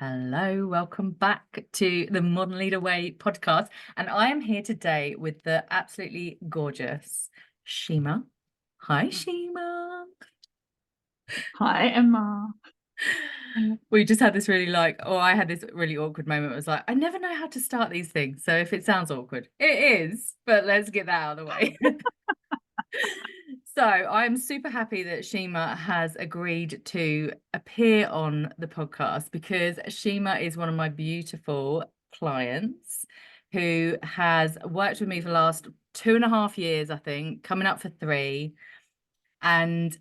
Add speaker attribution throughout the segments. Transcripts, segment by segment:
Speaker 1: Hello, welcome back to the Modern Leader Way podcast. And I am here today with the absolutely gorgeous Sheema. Hi, Sheema.
Speaker 2: Hi, Emma.
Speaker 1: We just had this I had this really awkward moment. It was like, I never know how to start these things. So if it sounds awkward, it is, but let's get that out of the way. So I'm super happy that Sheema has agreed to appear on the podcast because Sheema is one of my beautiful clients who has worked with me for the last 2.5 years, I think, coming up for 3. And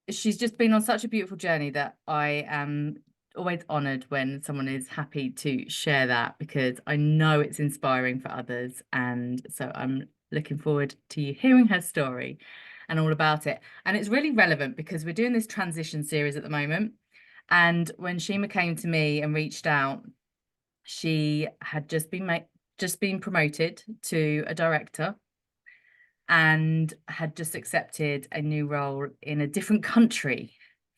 Speaker 1: she's just been on such a beautiful journey that I am always honored when someone is happy to share that because I know it's inspiring for others. And so I'm looking forward to you hearing her story and all about it. And it's really relevant because we're doing this transition series at the moment. And when Sheema came to me and reached out, she had just been promoted to a director and had just accepted a new role in a different country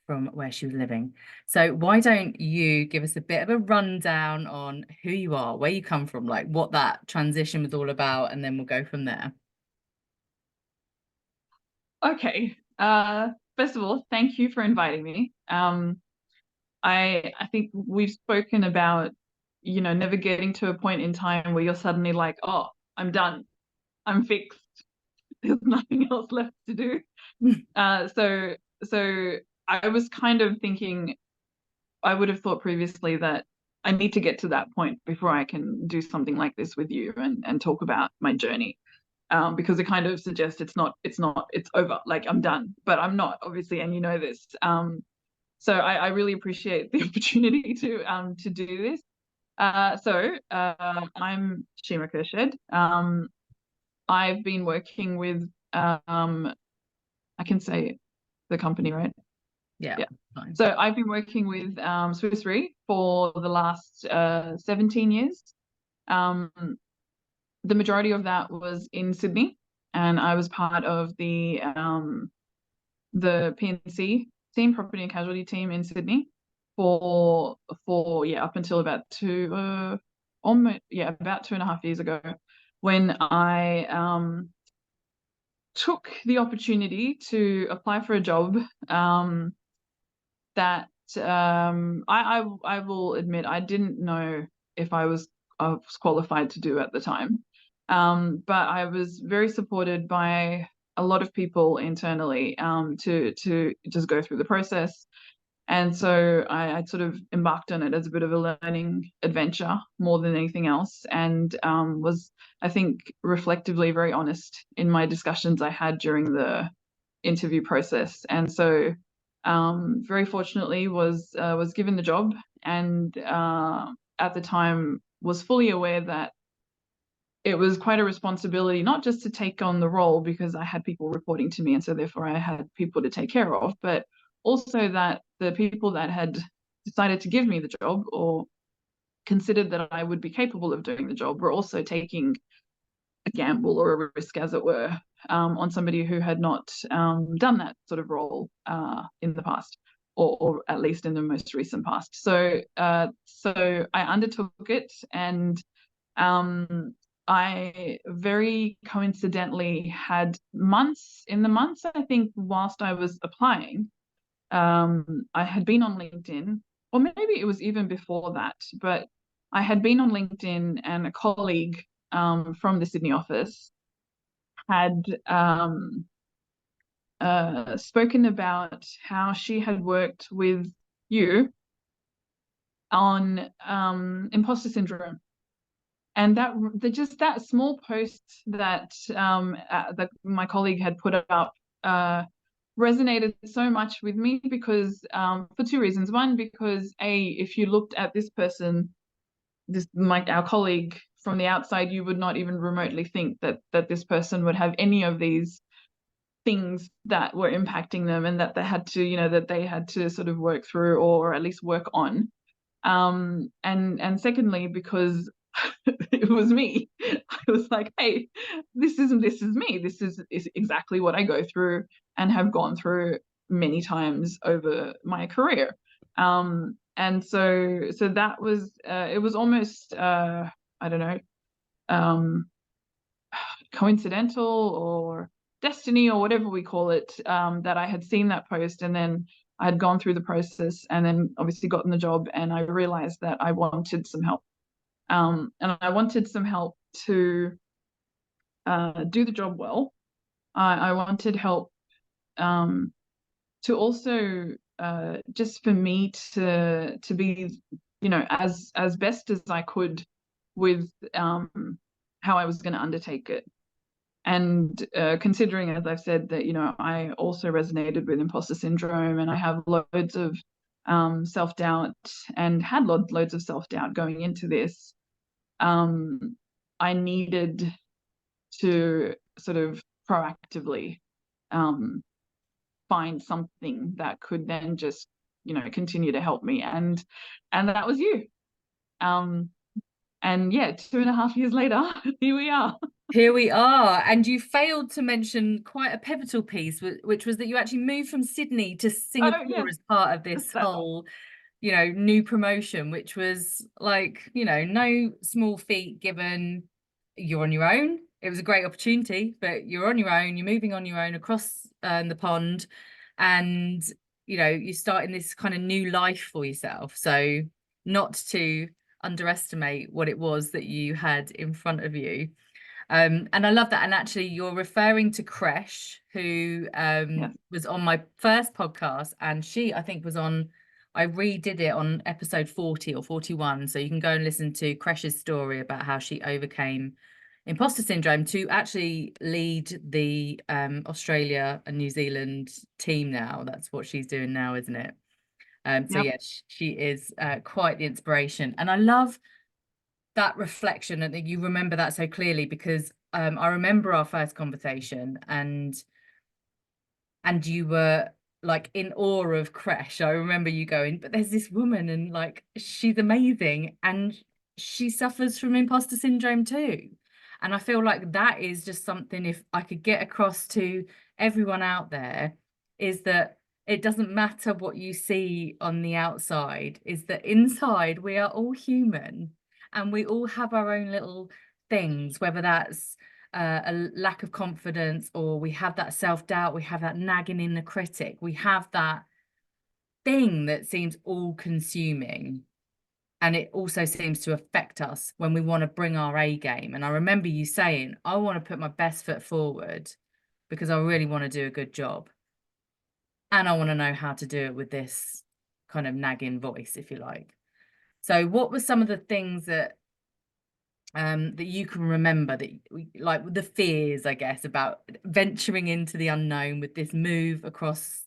Speaker 1: from where she was living. So why don't you give us a bit of a rundown on who you are, where you come from, like what that transition was all about, and then we'll go from there.
Speaker 2: Okay. First of all, thank you for inviting me. I think we've spoken about, never getting to a point in time where you're suddenly like, oh, I'm done. I'm fixed. There's nothing else left to do. So I was kind of thinking, I would have thought previously that I need to get to that point before I can do something like this with you and talk about my journey. Because it kind of suggests it's over, like I'm done, but I'm not, obviously, and you know this. So I really appreciate the opportunity to do this. I'm Sheema Khurshed. I've been working with I can say the company, right?
Speaker 1: Yeah.
Speaker 2: Yeah.
Speaker 1: Fine.
Speaker 2: So I've been working with Swiss Re for the last 17 years. Um, the majority of that was in Sydney, and I was part of the P&C team, property and casualty team in Sydney for up until about about 2.5 years ago, when I took the opportunity to apply for a job that I will admit I didn't know if I was qualified to do at the time. But I was very supported by a lot of people internally to just go through the process. And so I sort of embarked on it as a bit of a learning adventure more than anything else, and was, I think, reflectively very honest in my discussions I had during the interview process. And so very fortunately was given the job, and at the time was fully aware that it was quite a responsibility, not just to take on the role because I had people reporting to me and so therefore I had people to take care of, but also that the people that had decided to give me the job or considered that I would be capable of doing the job were also taking a gamble or a risk, as it were, on somebody who had not done that sort of role in the past, or at least in the most recent past. So I undertook it, and I very coincidentally had in the months, I think, whilst I was applying, I had been on LinkedIn, or maybe it was even before that, but I had been on LinkedIn, and a colleague from the Sydney office had spoken about how she had worked with you on imposter syndrome. And just that small post that my colleague had put up resonated so much with me because for two reasons. One, because if you looked at this person, our colleague from the outside, you would not even remotely think that this person would have any of these things that were impacting them, and that they had to sort of work through or at least work on. And secondly, because it was me. I was like, hey, this is me. This is exactly what I go through and have gone through many times over my career. And so that was it was almost I don't know, um, coincidental or destiny or whatever we call it, that I had seen that post, and then I had gone through the process and then obviously gotten the job, and I realized that I wanted some help. And I wanted some help to do the job well. I wanted help um, to also just for me to be, as best as I could with how I was going to undertake it. And considering, as I've said, that I also resonated with imposter syndrome, and I have loads of self-doubt, and had loads of self-doubt going into this. I needed to sort of proactively um, find something that could then just continue to help me, and that was you. um and yeah, 2.5 years later, here we are.
Speaker 1: Here we are. And you failed to mention quite a pivotal piece, which was that you actually moved from Sydney to
Speaker 2: Oh
Speaker 1: Singapore
Speaker 2: yes,
Speaker 1: as part of this
Speaker 2: that.
Speaker 1: whole, new promotion, which was like, no small feat given you're on your own. It was a great opportunity, but you're on your own, you're moving on your own across the pond, and, you're starting this kind of new life for yourself. So not to underestimate what it was that you had in front of you. And I love that. And actually, you're referring to Kresh, who
Speaker 2: Yes.
Speaker 1: was on my first podcast, and she, I think, I redid it on episode 40 or 41. So you can go and listen to Kresh's story about how she overcame imposter syndrome to actually lead the Australia and New Zealand team now. That's what she's doing now, isn't it? So
Speaker 2: Yep.
Speaker 1: yeah, she is quite the inspiration. And I love that reflection, and that you remember that so clearly, because I remember our first conversation, and you were like in awe of Kresh. I remember you going, but there's this woman, and like she's amazing, and she suffers from imposter syndrome too. And I feel like that is just something, if I could get across to everyone out there, is that it doesn't matter what you see on the outside, is that inside we are all human, and we all have our own little things, whether that's a lack of confidence, or we have that self-doubt, we have that nagging inner critic, we have that thing that seems all consuming, and it also seems to affect us when we want to bring our A game. And I remember you saying, I want to put my best foot forward because I really want to do a good job, and I want to know how to do it with this kind of nagging voice, if you like. So what were some of the things that you can remember, that like the fears, I guess, about venturing into the unknown with this move across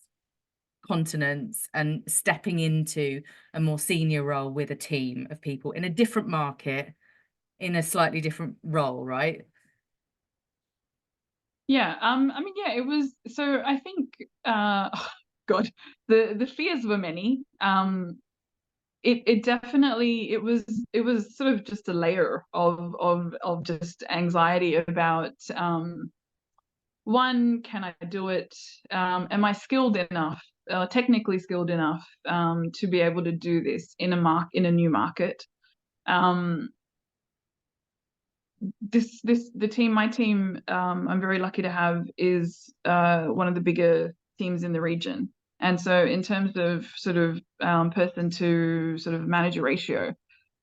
Speaker 1: continents and stepping into a more senior role with a team of people in a different market, in a slightly different role, right?
Speaker 2: Yeah. I mean, yeah, it was. So I think, God, the fears were many. It definitely, it was sort of just a layer of just anxiety about, one, can I do it? Am I skilled enough, technically skilled enough, to be able to do this in a new market? Um, the team, my team, I'm very lucky to have, is one of the bigger teams in the region. And so in terms of sort of person to sort of manager ratio,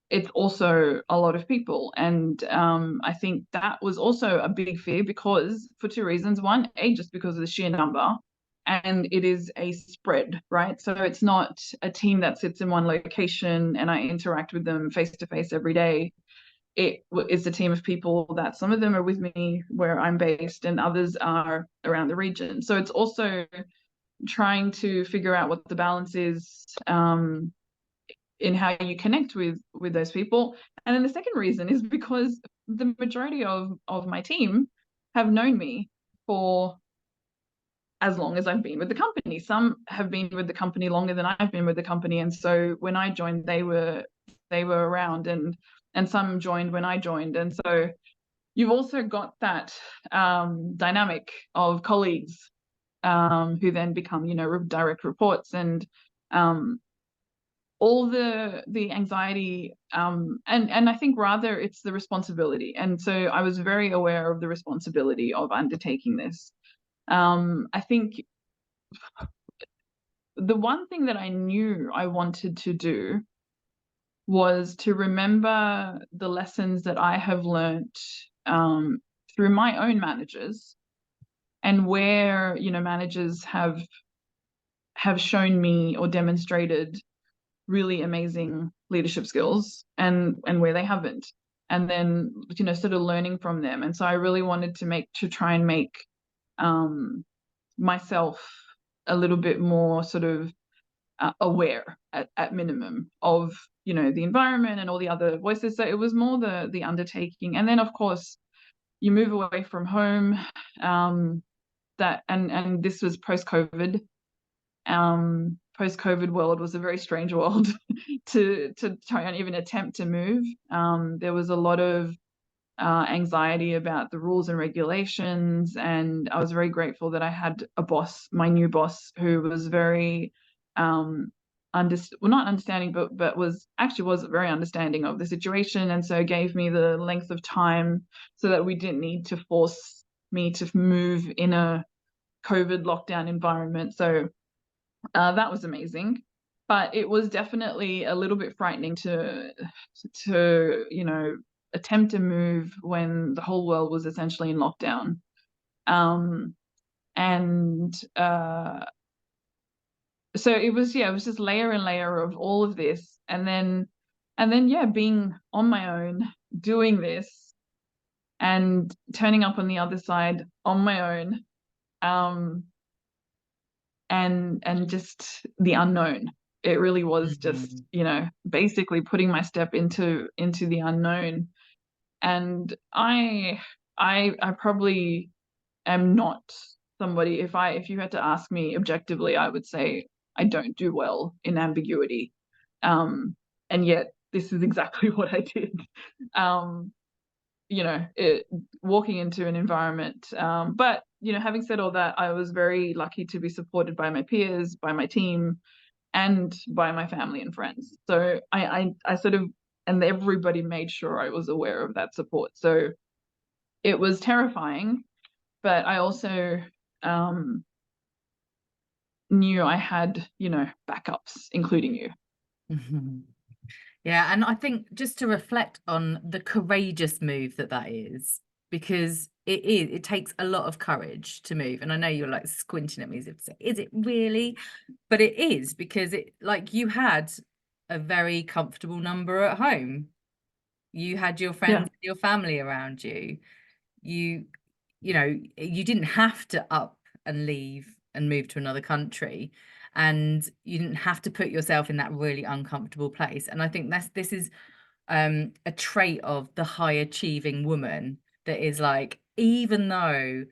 Speaker 2: it's also a lot of people. And I think that was also a big fear, because for two reasons. One, just because of the sheer number, and it is a spread, right? So it's not a team that sits in one location and I interact with them face to face every day. It is a team of people that some of them are with me where I'm based, and others are around the region. So it's also trying to figure out what the balance is, in how you connect with those people. And then the second reason is because the majority of my team have known me for as long as I've been with the company. Some have been with the company longer than I've been with the company, and so when I joined, they were around, and some joined when I joined. And so you've also got that dynamic of colleagues, who then become direct reports. And all the anxiety, and I think rather it's the responsibility. And so I was very aware of the responsibility of undertaking this. I think the one thing that I knew I wanted to do was to remember the lessons that I have learnt, through my own managers, and where, you know, managers have shown me or demonstrated really amazing leadership skills, and where they haven't, and then, you know, sort of learning from them. And so I really wanted to try and make, myself a little bit more sort of, aware at minimum of, you know, the environment and all the other voices. So it was more the undertaking. And then of course you move away from home, that and this was post-COVID. Post-COVID world was a very strange world to try and even attempt to move. There was a lot of anxiety about the rules and regulations, and I was very grateful that I had a boss, my new boss, who was very, not understanding, but was very understanding of the situation, and so gave me the length of time so that we didn't need to force me to move in a COVID lockdown environment. So that was amazing. But it was definitely a little bit frightening to you know, attempt to move when the whole world was essentially in lockdown. Um, and So it was, yeah, it was just layer and layer of all of this, and then yeah, being on my own, doing this, and turning up on the other side on my own, um, and just the unknown. It really was just, you know, basically putting my step into the unknown. And I probably am not somebody, if you had to ask me objectively, I would say I don't do well in ambiguity. And yet this is exactly what I did. Um, you know, walking into an environment. But, you know, having said all that, I was very lucky to be supported by my peers, by my team, and by my family and friends. So I sort of, and everybody made sure I was aware of that support. So it was terrifying, but I also, um, knew I had, you know, backups, including you.
Speaker 1: Yeah, and I think just to reflect on the courageous move that is, because it takes a lot of courage to move. And I know you're like squinting at me as if to say, is it really? But it is, because it, like, you had a very comfortable number at home. You had your
Speaker 2: Yeah.
Speaker 1: friends, your family around you. You, you know, you didn't have to up and leave and move to another country, and you didn't have to put yourself in that really uncomfortable place. And I think this is a trait of the high achieving woman, that is like, even though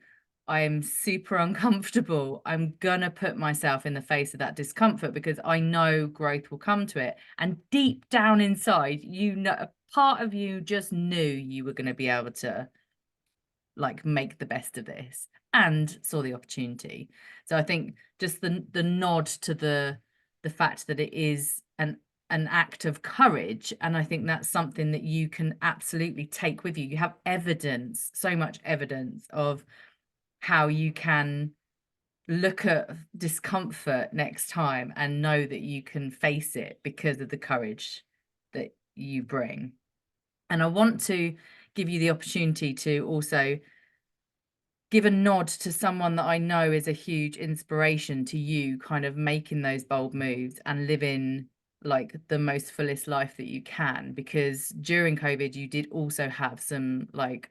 Speaker 1: I'm super uncomfortable, I'm gonna put myself in the face of that discomfort because I know growth will come to it. And deep down inside, you know, a part of you just knew you were going to be able to like make the best of this, and saw the opportunity. So I think just the nod to the fact that it is an act of courage, and I think that's something that you can absolutely take with you. You have evidence, so much evidence of how you can look at discomfort next time and know that you can face it because of the courage that you bring. And I want to give you the opportunity to also give a nod to someone that I know is a huge inspiration to you, kind of making those bold moves and living like the most fullest life that you can. Because during COVID, you did also have some like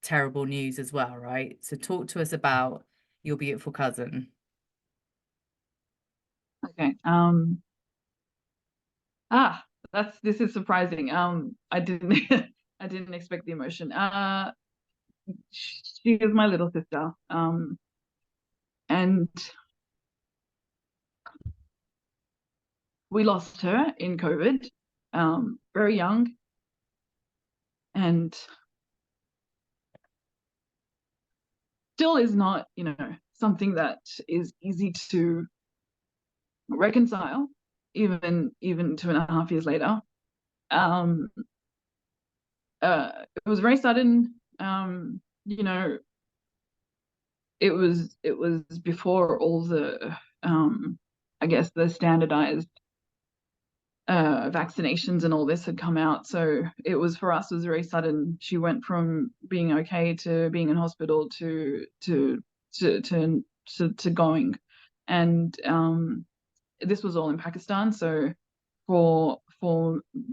Speaker 1: terrible news as well, right? So talk to us about your beautiful cousin.
Speaker 2: Okay. Ah, this is surprising. I didn't I didn't expect the emotion. She is my little sister. And we lost her in COVID, very young, and still is not, you know, something that is easy to reconcile. even 2.5 years later. It was very sudden. You know, it was before all the I guess the standardized vaccinations and all this had come out. So it was, for us, it was very sudden. She went from being okay to being in hospital to going. And this was all in Pakistan. So for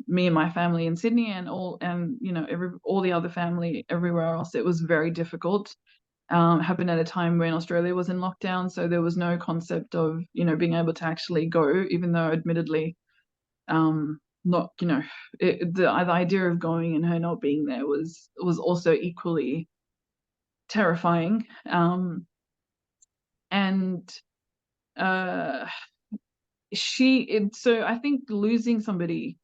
Speaker 2: me and my family in Sydney, and all the other family everywhere else, it was very difficult. Happened at a time when Australia was in lockdown, so there was no concept of being able to actually go, even though admittedly not the idea of going and her not being there was also equally terrifying. And uh so I think losing somebody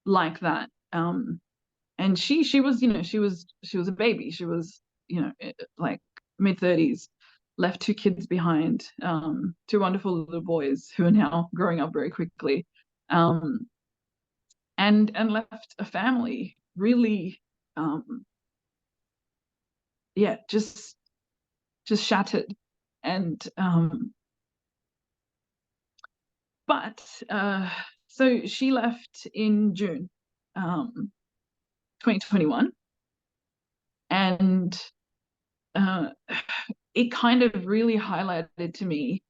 Speaker 2: like that, and she was she was a baby. She was like mid-30s, left two kids behind, two wonderful little boys who are now growing up very quickly, and left a family really, yeah, just shattered. And but so she left in June 2021, and it kind of really highlighted to me,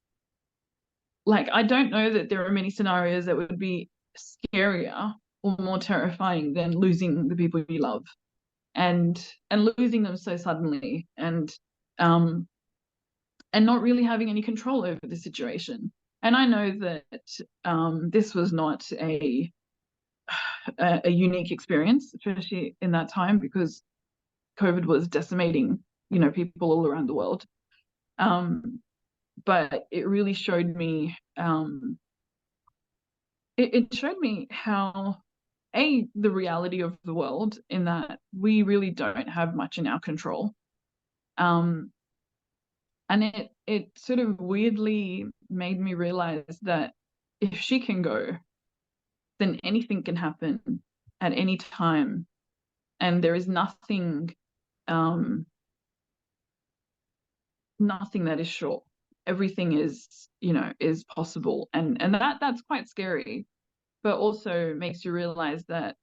Speaker 2: like, I don't know that there are many scenarios that would be scarier or more terrifying than losing the people you love, and losing them so suddenly, um and not really having any control over the situation. And I know that this was not a unique experience, especially in that time, because COVID was decimating people all around the world. But it really showed me, it showed me how the reality of the world, in that we really don't have much in our control. um and it sort of weirdly made me realize that if she can go, then anything can happen at any time, and there is nothing, um nothing that is sure. Everything is possible, and that's quite scary, but also makes you realize that,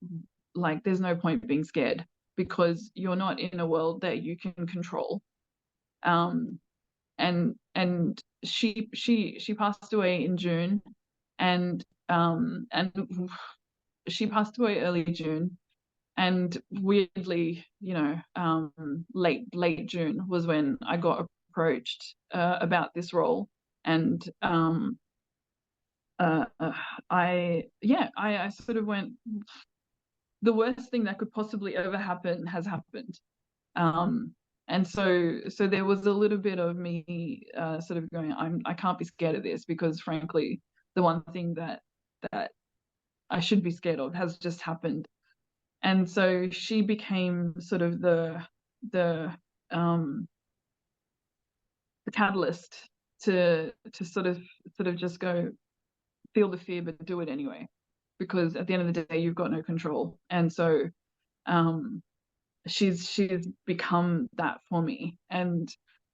Speaker 2: like, there's no point being scared, because you're not in a world that you can control. um and she passed away in June, and she passed away early June, and weirdly, late June was when I got approached about this role. And uh, I sort of went, the worst thing that could possibly ever happen has happened. um and so there was a little bit of me sort of going, I can't be scared of this, because frankly the one thing that I should be scared of has just happened. And so she became sort of the um the catalyst to sort of just go, feel the fear but do it anyway, because at the end of the day you've got no control. And so um she's become that for me. And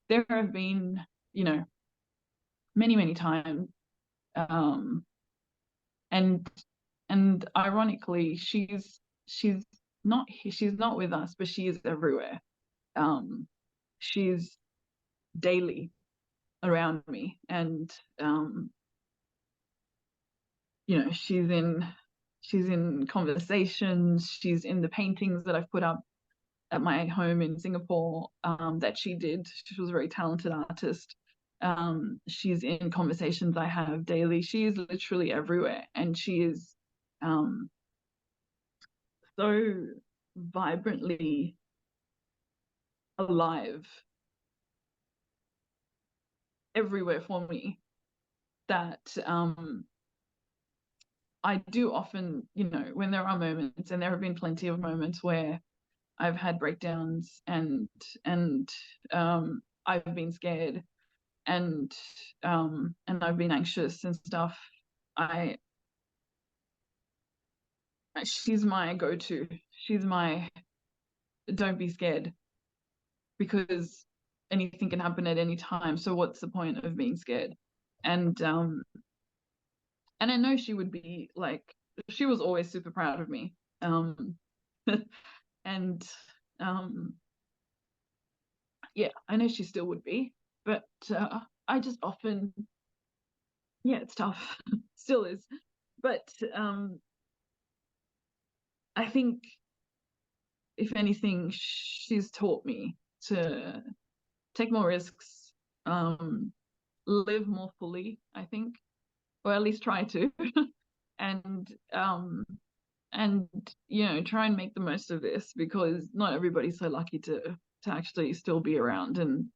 Speaker 2: there have been, many times, um and ironically, she's not with us, but she is everywhere. She's daily around me, and she's in conversations, she's in the paintings that I've put up at my home in Singapore, that she did. She was a very talented artist. She's in conversations I have daily. She is literally everywhere, and she is so vibrantly alive everywhere for me, that I do often, when there are moments, and there have been plenty of moments where I've had breakdowns, and I've been scared, and I've been anxious and stuff. I she's my go-to. She's my don't be scared, because anything can happen at any time. So what's the point of being scared? And and I know she would be like, she was always super proud of me. And yeah, I know she still would be, but I just often, yeah, it's tough. Still is. But I think if anything, she's taught me to take more risks, live more fully, I think, or at least try to. and and try and make the most of this, because not everybody's so lucky to actually still be around. And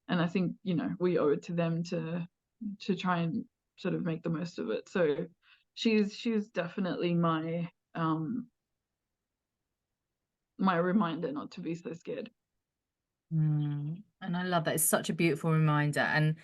Speaker 2: I think we owe it to them to try and sort of make the most of it. So she's definitely my reminder not to be so scared.
Speaker 1: And I love that. It's such a beautiful reminder. And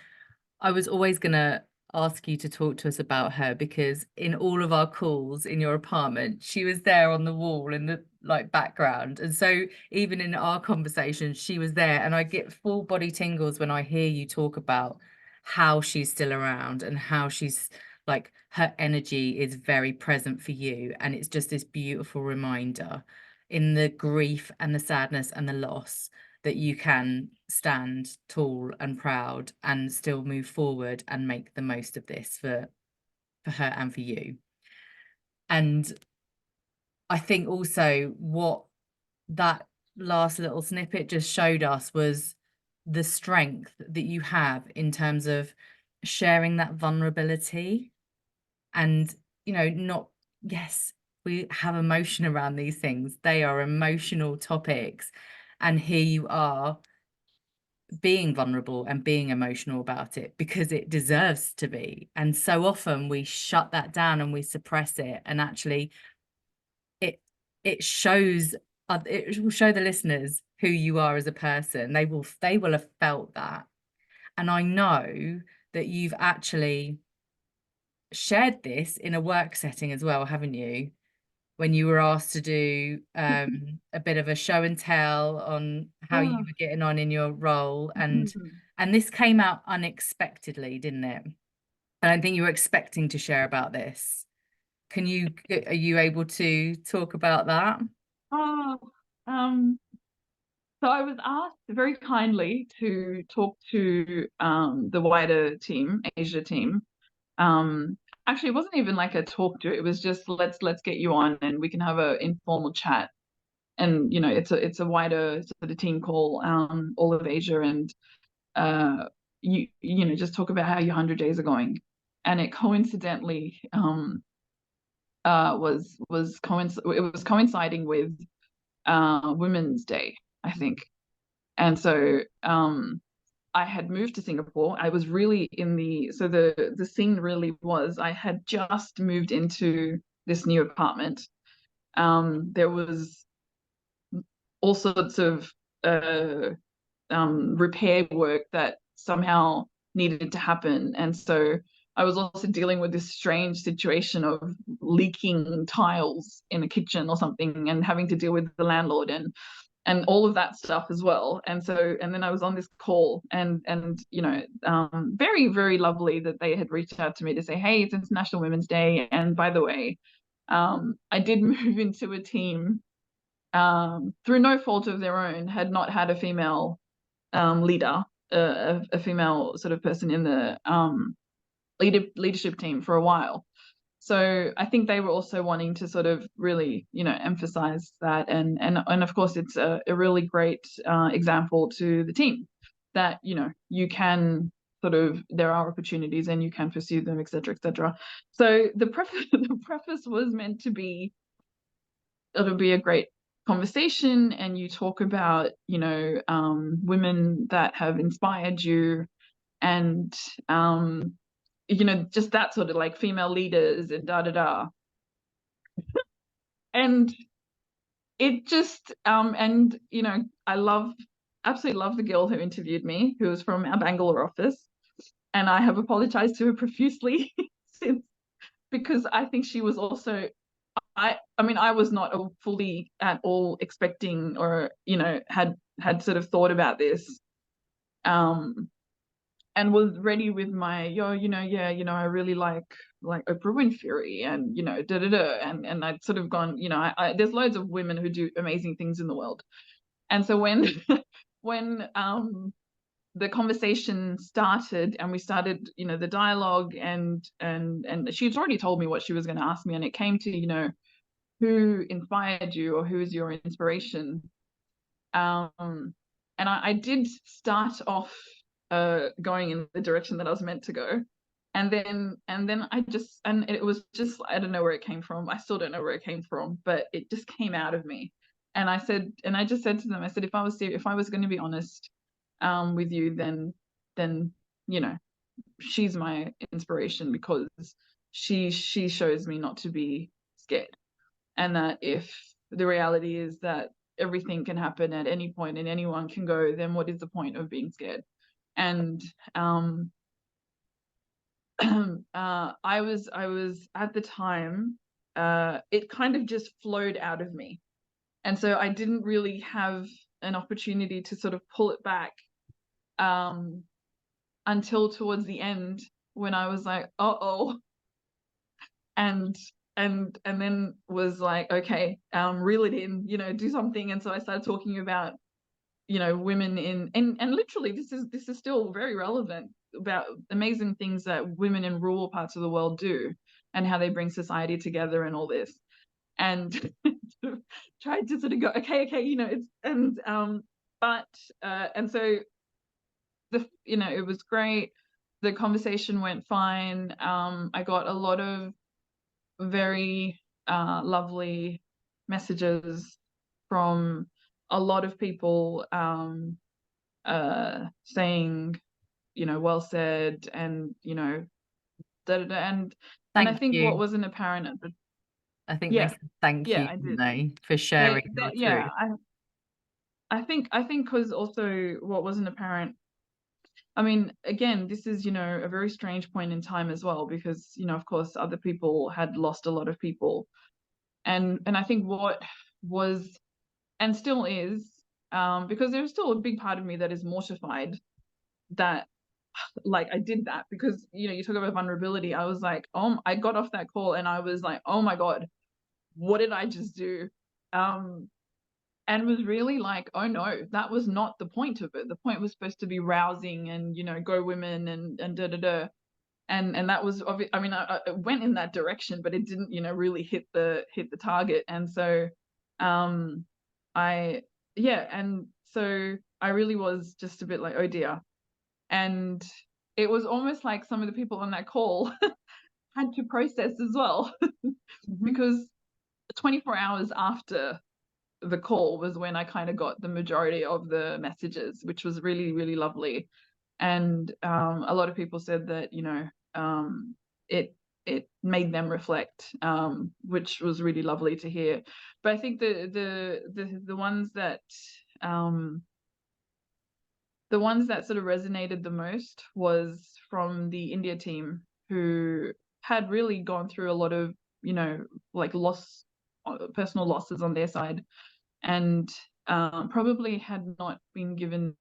Speaker 1: I was always going to ask you to talk to us about her, because in all of our calls in your apartment, she was there on the wall in the like background. And so even in our conversations, she was there. And I get full body tingles when I hear you talk about how she's still around and how she's like her energy is very present for you. And it's just this beautiful reminder in the grief and the sadness and the loss that you can stand tall and proud and still move forward and make the most of this for her and for you. And I think also what that last little snippet just showed us was the strength that you have in terms of sharing that vulnerability. And not, yes, we have emotion around these things, they are emotional topics, and here you are being vulnerable and being emotional about it because it deserves to be. And so often we shut that down and we suppress it, and actually it shows, it will show the listeners who you are as a person. They will have felt that. And I know that you've actually shared this in a work setting as well, haven't you, when you were asked to do a bit of a show and tell on how you
Speaker 2: Oh.
Speaker 1: were getting on in your role. And
Speaker 2: Mhm.
Speaker 1: this came out unexpectedly, didn't it? And I think you were expecting to share about this. Are you able to talk about that?
Speaker 2: Oh, so I was asked very kindly to talk to the wider team, Asia team. Um, Actually, it wasn't even like a talk to. It was just let's get you on and we can have a informal chat. And it's a wider sort of team call, all of Asia, and just talk about how your 100 days are going. And it coincidentally it was coinciding with Women's Day, I think. And so I had moved to Singapore. I was really in the scene really was I had just moved into this new apartment. There was all sorts of repair work that somehow needed to happen. And so I was also dealing with this strange situation of leaking tiles in a kitchen or something, and having to deal with the landlord and all of that stuff as well. And then I was on this call, and very, very lovely that they had reached out to me to say, hey, it's International Women's Day, and by the way, I did move into a team through no fault of their own, had not had a female leader, a female sort of person in the leadership team for a while. So I think they were also wanting to sort of really, emphasize that, and of course it's a really great example to the team that you can sort of, there are opportunities and you can pursue them, etc., etc. So the preface was meant to be, it'll be a great conversation, and you talk about women that have inspired you, and just that sort of like female leaders and da da da. And it just and I absolutely love the girl who interviewed me, who was from our Bangalore office, and I have apologized to her profusely since, because I think she was also I mean, I was not fully at all expecting, or had sort of thought about this, and was ready with my yeah, I really like Oprah Winfrey, and da da da, and I'd sort of gone, there's loads of women who do amazing things in the world, and so when when the conversation started, and we started, the dialogue, and she'd already told me what she was going to ask me, and it came to, who inspired you, or who is your inspiration. And I did start off going in the direction that I was meant to go, and then it was just, I don't know where it came from. I still don't know where it came from, but it just came out of me. And I just said to them, I said, if I was going to be honest with you, then she's my inspiration, because she shows me not to be scared, and that if the reality is that everything can happen at any point and anyone can go, then what is the point of being scared? And I was at the time, it kind of just flowed out of me, and so I didn't really have an opportunity to sort of pull it back, until towards the end, when I was like, oh, and then was like, okay, reel it in, do something. And so I started talking about, women in, and literally this is still very relevant, about amazing things that women in rural parts of the world do, and how they bring society together and all this, and tried to sort of go, okay, it's, but and so it was great. The conversation went fine. I got a lot of very lovely messages from a lot of people, saying, well said, and da, da, da, and I
Speaker 1: Thank
Speaker 2: think what
Speaker 1: you.
Speaker 2: wasn't apparent at the
Speaker 1: I think they
Speaker 2: yeah,
Speaker 1: said thank you,
Speaker 2: I
Speaker 1: didn't
Speaker 2: did.
Speaker 1: they, for sharing your
Speaker 2: Yeah,
Speaker 1: truth.
Speaker 2: I think because also what wasn't apparent, I mean, again, this is, a very strange point in time as well, because, of course, other people had lost a lot of people. And I think what was, and still is, because there's still a big part of me that is mortified that, like, I did that, because, you talk about vulnerability. I was like, I got off that call and I was like, oh my God, what did I just do? And was really like, oh no, that was not the point of it. The point was supposed to be rousing and, go women, and da da da. And that was obvious. I mean, I went in that direction, but it didn't, really hit the target. And so, I yeah, and so I really was just a bit like, oh dear. And it was almost like some of the people on that call had to process as well,
Speaker 1: Mhm.
Speaker 2: because 24 hours after the call was when I kind of got the majority of the messages, which was really, really lovely. And a lot of people said that, it made them reflect, which was really lovely to hear. But I think the ones that, sort of resonated the most was from the India team, who had really gone through a lot of, like personal losses on their side, and probably had not been given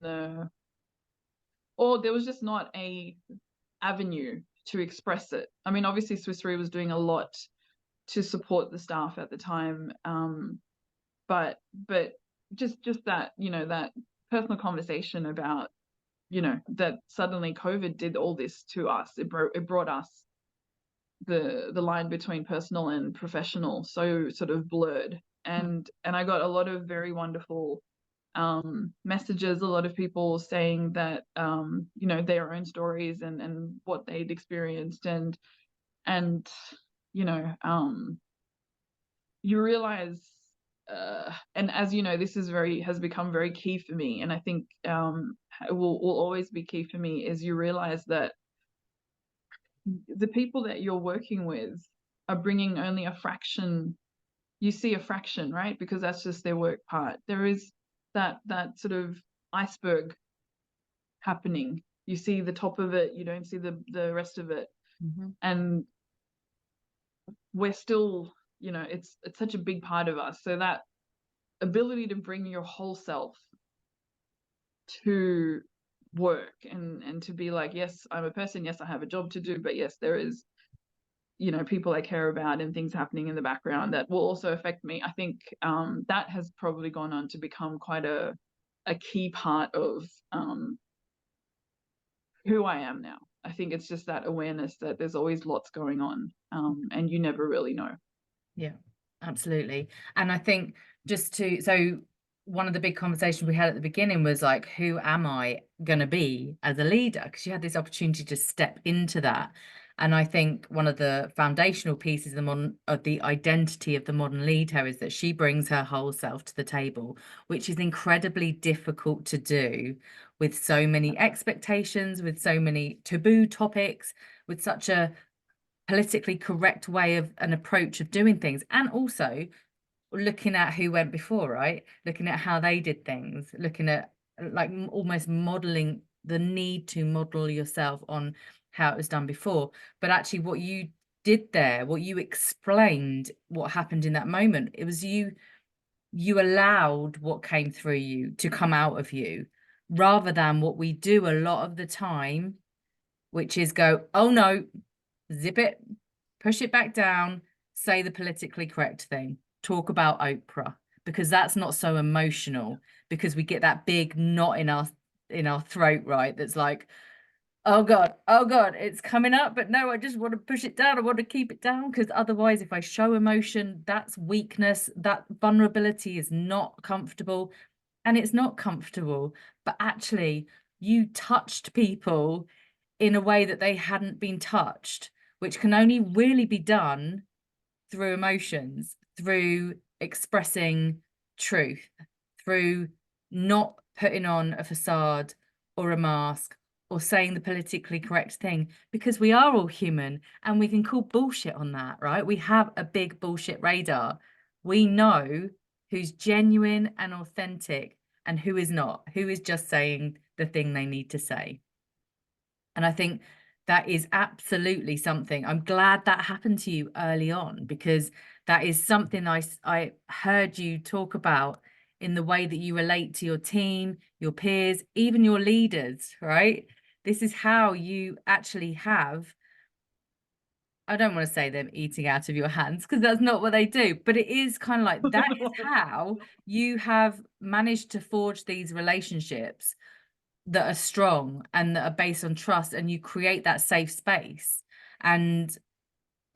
Speaker 2: or there was just not a avenue to express it. I mean, obviously Swiss Re was doing a lot to support the staff at the time, but just that, that personal conversation about, that suddenly COVID did all this to us. It brought us the line between personal and professional so sort of blurred. And I got a lot of very wonderful messages, a lot of people saying that, their own stories, and what they'd experienced, and you know um you realize, and as you know, this has become very key for me, and I think it will always be key for me, is you realize that the people that you're working with are bringing only a fraction. You see a fraction, right? Because that's just their work part. There is that sort of iceberg happening. You see the top of it, you don't see the rest of it.
Speaker 1: Mhm.
Speaker 2: And we're still, you know, it's such a big part of us. So that ability to bring your whole self to work, and to be like, yes, I'm a person, yes, I have a job to do, but yes, there is, you know, people I care about and things happening in the background that will also affect me. I think that has probably gone on to become quite a key part of who I am now. I think it's just that awareness that there's always lots going on, and you never really know.
Speaker 1: Yeah, absolutely. And I think so one of the big conversations we had at the beginning was like, who am I going to be as a leader? Because you had this opportunity to step into that. And I think one of the foundational pieces of the identity of the modern leader is that she brings her whole self to the table, which is incredibly difficult to do with so many expectations, with so many taboo topics, with such a politically correct way of an approach of doing things, and also looking at who went before, right? Looking at how they did things, looking at like almost modeling the need to model yourself on how it was done before. But actually what you did there, what you explained, what happened in that moment, it was you allowed what came through you to come out of you, rather than what we do a lot of the time, which is go, oh no, zip it, push it back down, say the politically correct thing, talk about Oprah, because that's not so emotional, because we get that big knot in our throat, right? That's like, oh God, it's coming up, but no, I just want to push it down. I want to keep it down, because otherwise, if I show emotion, that's weakness. That vulnerability is not comfortable, and it's not comfortable. But actually, you touched people in a way that they hadn't been touched, which can only really be done through emotions, through expressing truth, through not putting on a facade or a mask or saying the politically correct thing, because we are all human and we can call bullshit on that, right? We have a big bullshit radar. We know who's genuine and authentic and who is not, who is just saying the thing they need to say. And I think that is absolutely something. I'm glad that happened to you early on, because that is something I heard you talk about in the way that you relate to your team, your peers, even your leaders, right? This is how you actually have, I don't want to say them eating out of your hands, because that's not what they do, but it is kind of like that is how you have managed to forge these relationships that are strong and that are based on trust, and you create that safe space. And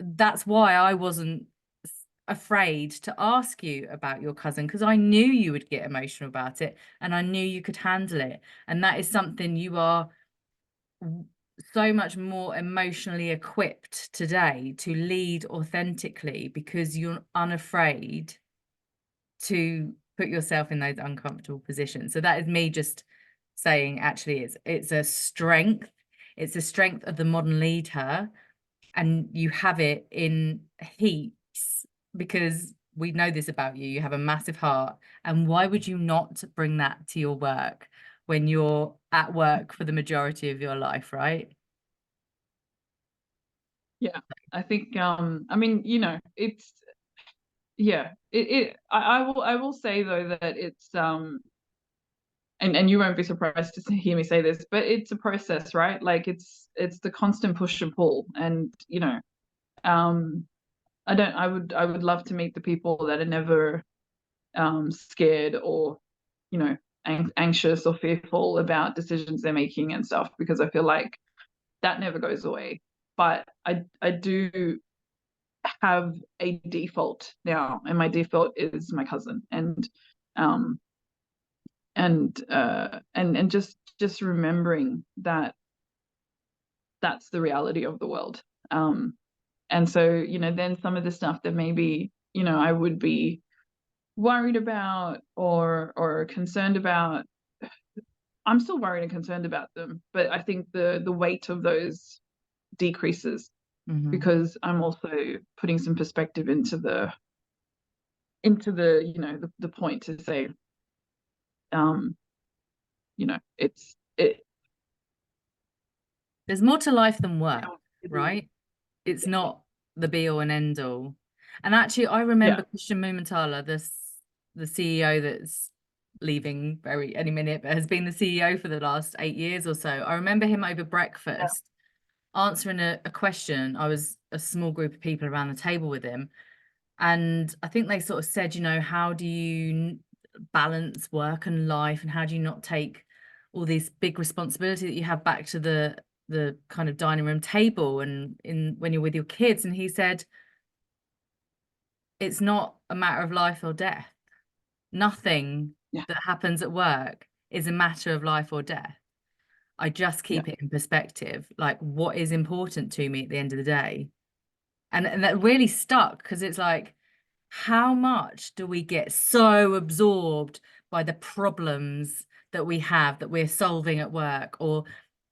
Speaker 1: that's why I wasn't afraid to ask you about your cousin, because I knew you would get emotional about it and I knew you could handle it. And that is something you are so much more emotionally equipped today to lead authentically, because you're unafraid to put yourself in those uncomfortable positions. So that is me just saying, actually, it's a strength. It's a strength of the modern leader, and you have it in heaps, because we know this about you. You have a massive heart, and why would you not bring that to your work when you're at work for the majority of your life, right?
Speaker 2: Yeah, I think I mean, you know, it's yeah, I will say though that it's and you won't be surprised to hear me say this, but it's a process, right? Like it's the constant push and pull, and you know, um I would love to meet the people that are never scared or, you know, anxious or fearful about decisions they're making and stuff, because I feel like that never goes away. But I do have a default now, and my default is my cousin, um and just remembering that that's the reality of the world. And so, you know, then some of the stuff that maybe, you know, I would be worried about or concerned about, I'm still worried and concerned about them, but I think the weight of those decreases,
Speaker 1: Mm-hmm.
Speaker 2: because I'm also putting some perspective into you know, the point to say, um you know, it
Speaker 1: There's more to life than work,
Speaker 2: yeah,
Speaker 1: right? It's not the be all and end all. And actually, I
Speaker 2: Yeah.
Speaker 1: remember Christian Mumenthaler, the CEO that's leaving very any minute, but has been the CEO for the last 8 years or so. I remember him over
Speaker 2: Yeah.
Speaker 1: breakfast answering a question. I was a small group of people around the table with him, and I think they sort of said, how do you balance work and life, and how do you not take all this big responsibility that you have back to the kind of dining room table and in when you're with your kids? And he said, it's not a matter of life or death. Nothing
Speaker 2: Yeah.
Speaker 1: that happens at work is a matter of life or death. I just
Speaker 2: Yeah.
Speaker 1: keep it in perspective, like what is important to me at the end of the day. And that really stuck, because it's like, how much do we get so absorbed by the problems that we have that we're solving at work, or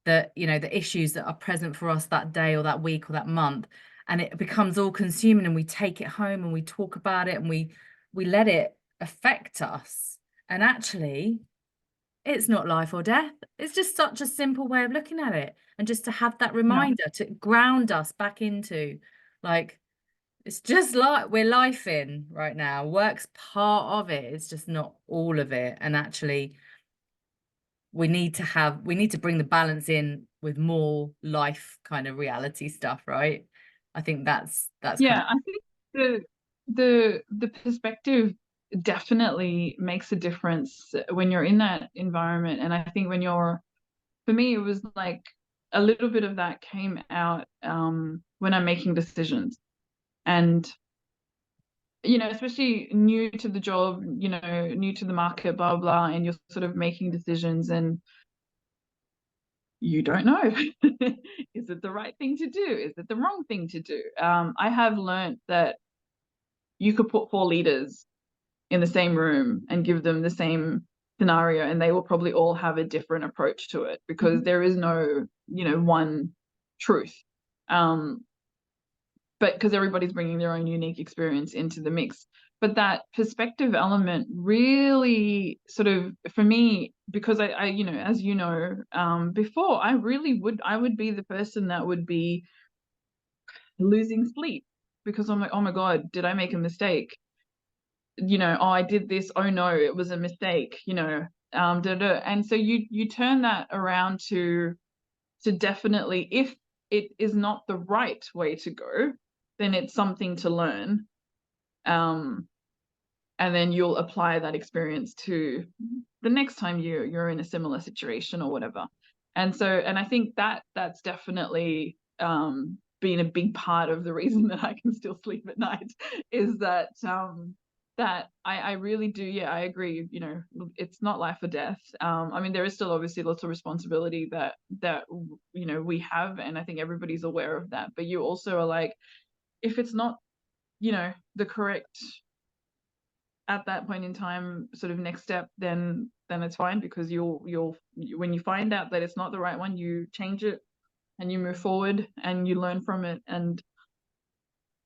Speaker 1: the issues that are present for us that day or that week or that month, and it becomes all consuming, and we take it home and we talk about it and we let it affect us. And actually, it's not life or death. It's just such a simple way of looking at it. And just to have that
Speaker 2: Yeah.
Speaker 1: reminder to ground us back into, like, it's just like we're life in right now. Work's part of it. It's just not all of it. And actually, we need to bring the balance in with more life kind of reality stuff, right? I think that's kind
Speaker 2: Yeah,
Speaker 1: of,
Speaker 2: I think the perspective definitely makes a difference when you're in that environment. And I think for me, it was like a little bit of that came out when I'm making decisions. And, especially new to the job, new to the market, blah, blah, and you're sort of making decisions and you don't know. Is it the right thing to do? Is it the wrong thing to do? I have learned that you could put four leaders in the same room and give them the same scenario, and they will probably all have a different approach to it because
Speaker 1: Mhm.
Speaker 2: there is no, one truth. Um, but because everybody's bringing their own unique experience into the mix. But that perspective element really sort of, for me, because I as before, I would be the person that would be losing sleep because I'm like, oh my God, did I make a mistake? Oh, I did this. Oh no, it was a mistake, da, da. And so you turn that around to definitely, if it is not the right way to go, then it's something to learn. Um, and then you'll apply that experience to the next time you're in a similar situation or whatever. And I think that's definitely been a big part of the reason that I can still sleep at night is that I really do, yeah, I agree, it's not life or death. I mean, there is still obviously lots of responsibility that we have, and I think everybody's aware of that, but you also are like, if it's not the correct at that point in time sort of next step, then it's fine, because when you find out that it's not the right one, you change it and you move forward and you learn from it. And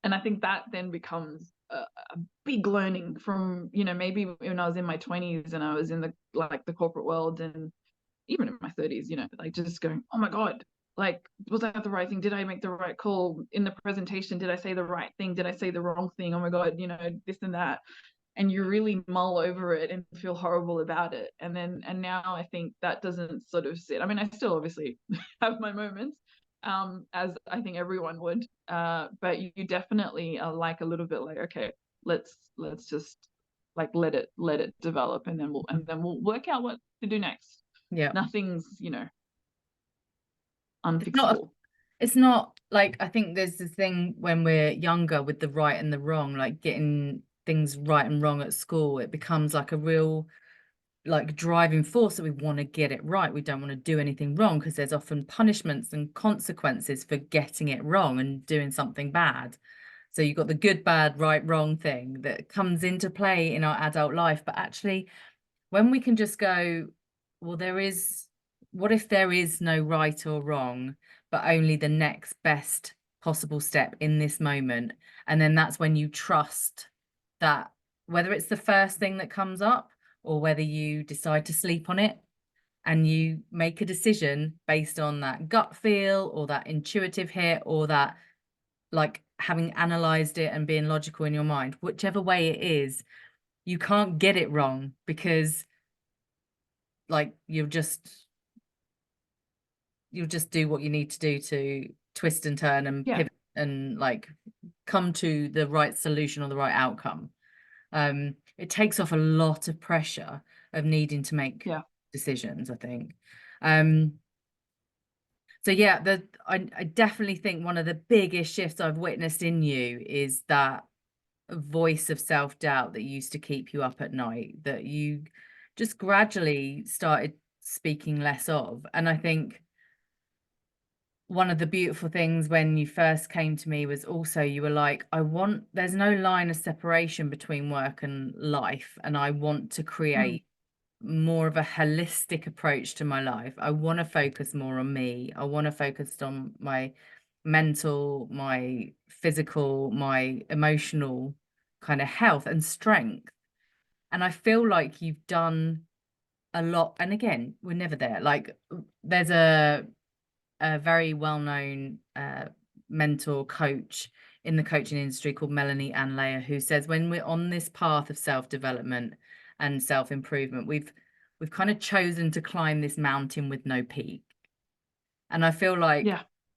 Speaker 2: I think that then becomes a big learning from, maybe when I was in my 20s and I was in the corporate world, and even in my 30s, like just going, oh my God, like, was that the right thing? Did I make the right call in the presentation? Did I say the right thing? Did I say the wrong thing? Oh my God, this and that. And you really mull over it and feel horrible about it. And now I think that doesn't sort of sit. I mean, I still obviously have my moments, as I think everyone would. But you definitely are like a little bit like, okay, let's just like let it develop, and then we'll work out what to do next.
Speaker 1: yeah.
Speaker 2: Nothing's,
Speaker 1: It's not
Speaker 2: unfixable.
Speaker 1: it's not like, I think there's this thing when we're younger with the right and the wrong, like getting things right and wrong at school, it becomes like a real like driving force that we want to get it right. We don't want to do anything wrong, because there's often punishments and consequences for getting it wrong and doing something bad. So you've got the good, bad, right, wrong thing that comes into play in our adult life. But actually, when we can just go, well, what if there is no right or wrong, but only the next best possible step in this moment? And then that's when you trust that, whether it's the first thing that comes up or whether you decide to sleep on it, and you make a decision based on that gut feel or that intuitive hit or that, like, having analyzed it and being logical in your mind, whichever way it is, you can't get it wrong, because like you'll just do what you need to do to twist and turn and
Speaker 2: Yeah.
Speaker 1: pivot and like come to the right solution or the right outcome. It takes off a lot of pressure of needing to make
Speaker 2: Yeah.
Speaker 1: decisions, I think. So yeah, I definitely think one of the biggest shifts I've witnessed in you is that voice of self-doubt that used to keep you up at night, that you just gradually started speaking less of. And I think one of the beautiful things when you first came to me was also you were like, there's no line of separation between work and life, and I want to create more of a holistic approach to my life. I want to focus more on me. I want to focus on my mental, my physical, my emotional kind of health and strength. And I feel like you've done a lot. And again, we're never there. Like there's a very well-known mentor coach in the coaching industry called Melanie Ann Layer, who says when we're on this path of self-development and self-improvement, we've kind of chosen to climb this mountain with no peak. And I feel like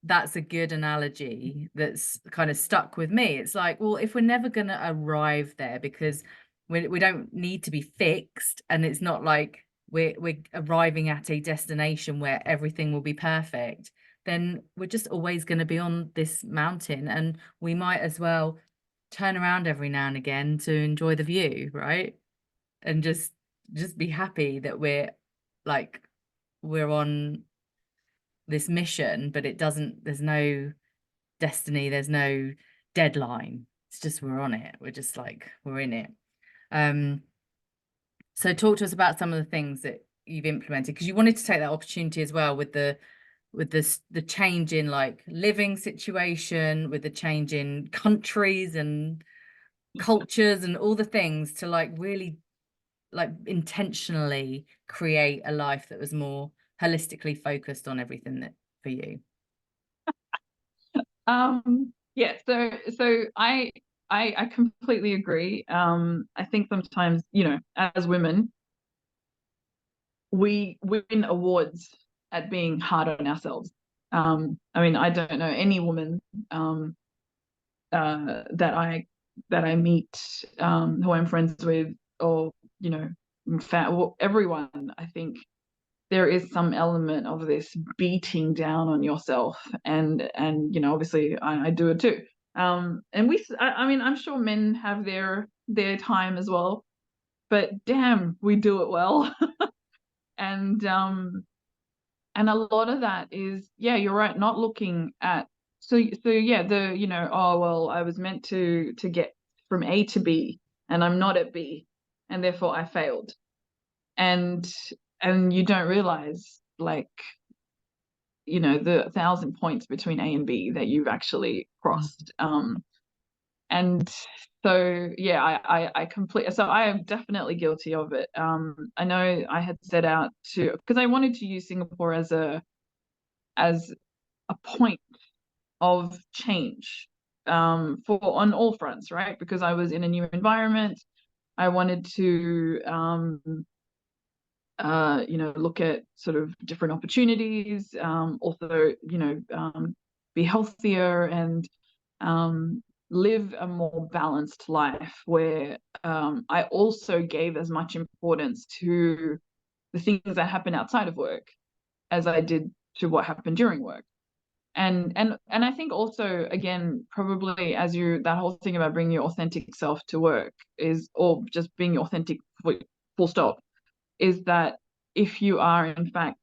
Speaker 1: that's a good analogy that's kind of stuck with me. It's like, well, if we're never going to arrive there, because we don't need to be fixed, and it's not like we're arriving at a destination where everything will be perfect, then we're just always going to be on this mountain, and we might as well turn around every now and again to enjoy the view, right? And just be happy that we're on this mission, but there's no destiny, there's no deadline. It's just we're on it. We're just like we're in it. So talk to us about some of the things that you've implemented, because you wanted to take that opportunity as well with the change in like living situation, with the change in countries and cultures and all the things, to like really like intentionally create a life that was more holistically focused on everything that for you.
Speaker 2: Yeah, so I completely agree. I think sometimes, as women, we win awards at being hard on ourselves. I mean, I don't know any woman that I meet, who I'm friends with, or everyone. I think there is some element of this beating down on yourself, and obviously I do it too. And I mean, I'm sure men have their time as well, but damn, we do it well. And a lot of that is, yeah, you're right, not looking at, yeah, oh well, I was meant to get from A to B, and I'm not at B, and therefore I failed. And you don't realize, like, the 1,000 points between A and B that you've actually crossed. And so yeah, I completely, so I am definitely guilty of it. I know I had set out to, because I wanted to use Singapore as a point of change, for on all fronts, right? Because I was in a new environment. I wanted to look at sort of different opportunities, also, be healthier, and live a more balanced life, where I also gave as much importance to the things that happen outside of work as I did to what happened during work. And I think also, again, probably, as that whole thing about bringing your authentic self to work is, or just being authentic full stop, is that if you are in fact,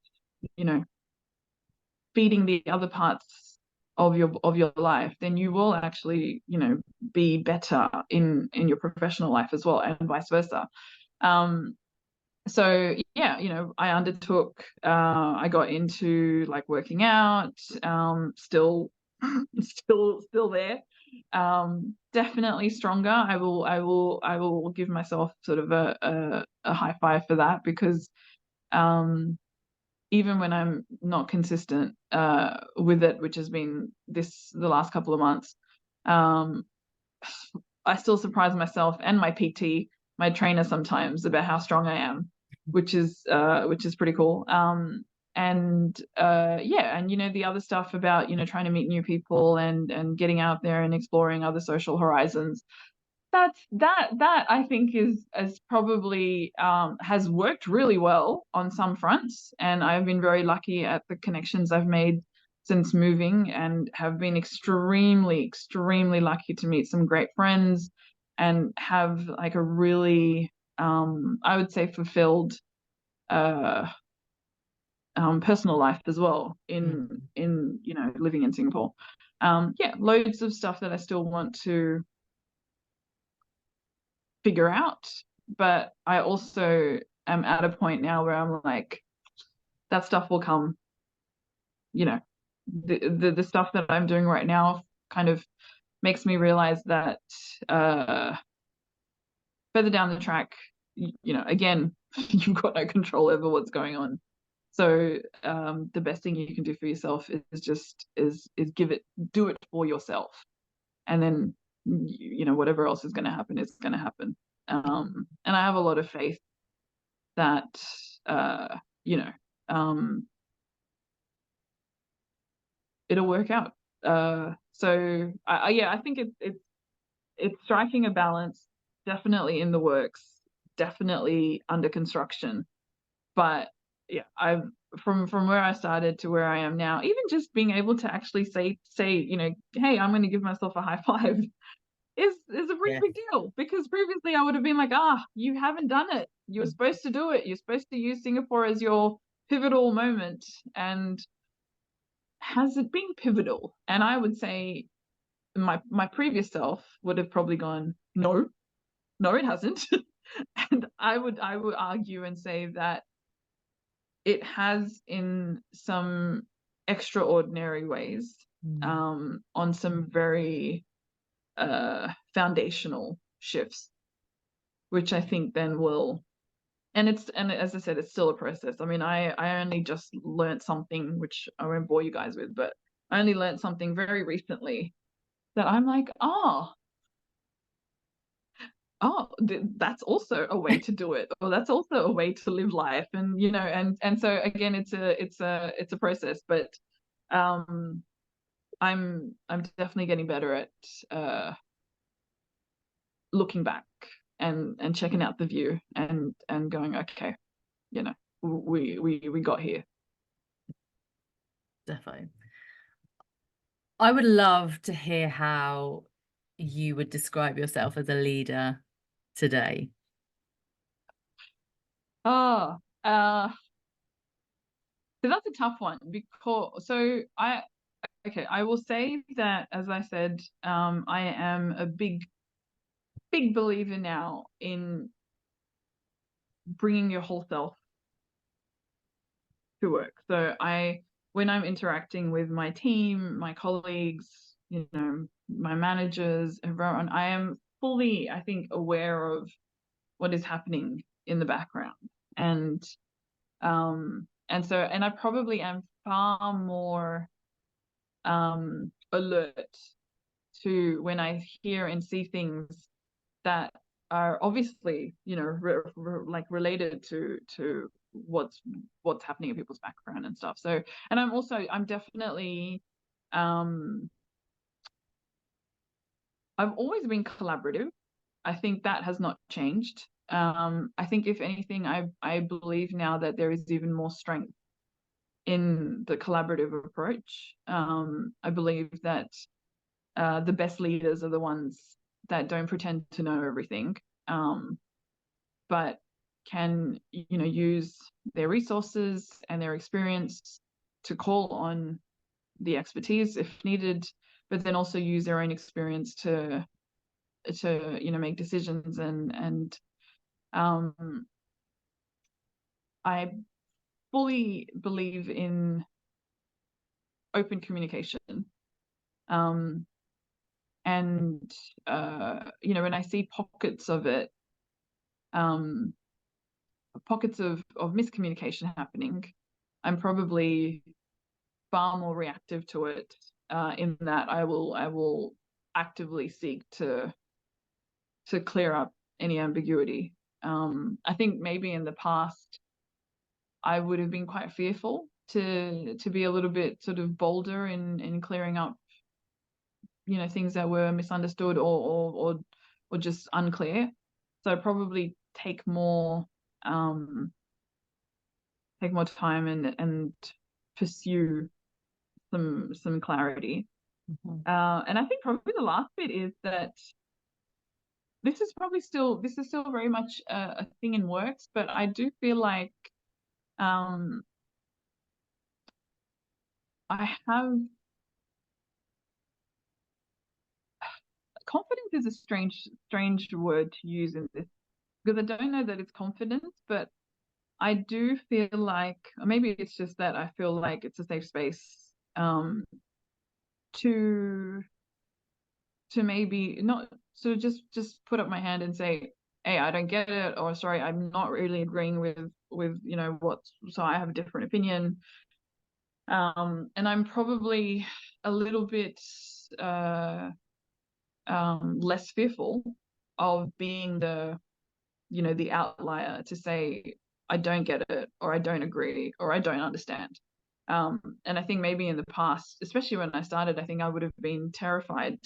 Speaker 2: feeding the other parts of your life, then you will actually, be better in your professional life as well, and vice versa. So yeah, I undertook, I got into like working out, still still there, definitely stronger. I will give myself sort of a high five for that, because even when I'm not consistent with it, which has been the last couple of months, Um, I still surprise myself and my PT, my trainer sometimes about how strong I am, which is pretty cool. Yeah, and the other stuff about trying to meet new people and getting out there and exploring other social horizons. That I think is probably has worked really well on some fronts, and I've been very lucky at the connections I've made since moving, and have been extremely lucky to meet some great friends and have like a really I would say fulfilled uh personal life as well in
Speaker 1: Mm.
Speaker 2: living in Singapore. Yeah, loads of stuff that I still want to figure out. But I also am at a point now where I'm like, that stuff will come, you know, the stuff that I'm doing right now kind of makes me realize that uh, further down the track, again, you've got no control over what's going on. So the best thing you can do for yourself is just is do it for yourself, and then whatever else is going to happen is going to happen. And I have a lot of faith that uh, you know it'll work out. So yeah, I think it's striking a balance, definitely in the works, definitely under construction. But yeah, I've from where I started to where I am now, even just being able to actually say, hey, I'm going to give myself a high five is a pretty
Speaker 1: Yeah.
Speaker 2: big deal, because previously I would have been like, you haven't done it. You're supposed to do it. You're supposed to use Singapore as your pivotal moment. And has it been pivotal? And I would say my previous self would have probably gone, no, no, it hasn't. And I would argue and say that it has in some extraordinary ways,
Speaker 1: Mm.
Speaker 2: on some very foundational shifts, which I think then will, and as I said, it's still a process. I mean, I only just learned something, which I won't bore you guys with, but I only learned something very recently that I'm like, that's also a way to do it, or that's also a way to live life. And and so again, it's a process, but um I'm definitely getting better at uh looking back and checking out the view and going, okay, we got here.
Speaker 1: Definitely. I would love to hear how you would describe yourself as a leader today.
Speaker 2: Oh, uh so that's a tough one, because I will say that, as I said, I am a big believer now in bringing your whole self to work. So when I'm interacting with my team, my colleagues, my managers, everyone, I am fully, I think, aware of what is happening in the background. And I probably am far more alert to when I hear and see things that are obviously like related to what's happening in people's background and stuff. So, and I'm definitely um I've always been collaborative. I think that has not changed. I think if anything, I believe now that there is even more strength in the collaborative approach. I believe that the best leaders are the ones that don't pretend to know everything, but can use their resources and their experience to call on the expertise if needed, but then also use their own experience to make decisions. And I fully believe in open communication. Um, and when I see pockets of it, um, pockets of miscommunication happening, I'm probably far more reactive to it, in that I will actively seek to clear up any ambiguity. I think maybe in the past I would have been quite fearful to be a little bit sort of bolder in clearing up, things that were misunderstood or just unclear. So probably take more time and pursue some clarity.
Speaker 1: Mhm.
Speaker 2: And I think probably the last bit is that this is still very much a thing in works, but I do feel like um, I have confidence is a strange word to use in this, because I don't know that it's confidence, but I do feel like, or maybe it's just that I feel like it's a safe space to maybe not so just put up my hand and say, hey, I don't get it, or sorry, I'm not really agreeing with what, so I have a different opinion. And I'm probably a little bit less fearful of being the outlier to say I don't get it, or I don't agree, or I don't understand. And I think maybe in the past, especially when I started, I think I would have been terrified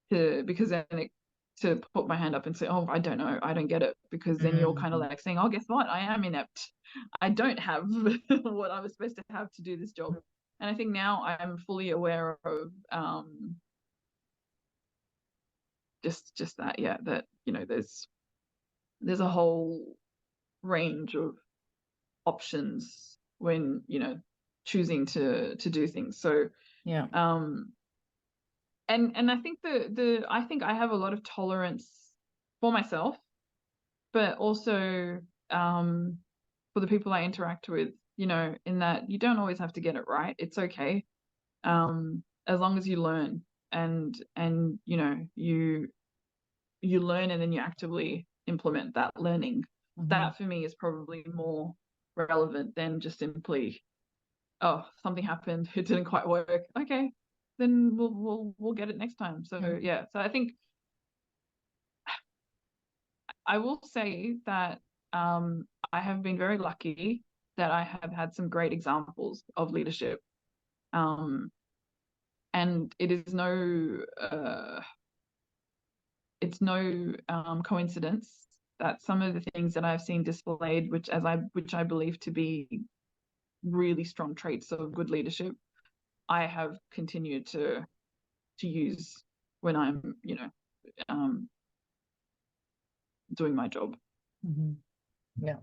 Speaker 2: because then to put my hand up and say, oh, I don't know, I don't get it, because then you're kind of like saying, oh, guess what, I am inept, I don't have what I was supposed to have to do this job. And I think now I'm fully aware of just that, yeah, that there's a whole range of options when choosing to do things. So
Speaker 1: Yeah.
Speaker 2: and I think I think I have a lot of tolerance for myself, but also for the people I interact with, in that you don't always have to get it right. It's okay, as long as you learn, and you learn and then you actively implement that learning.
Speaker 1: Mhm.
Speaker 2: That for me is probably more relevant than just simply, oh, something happened, it didn't quite work. Okay, then we'll get it next time. So yeah, so I think I will say that I have been very lucky that I have had some great examples of leadership. And it's no coincidence that some of the things that I've seen displayed, which I believe to be really strong traits of good leadership, I have continued to use when I'm doing my job.
Speaker 1: Mhm. Yeah.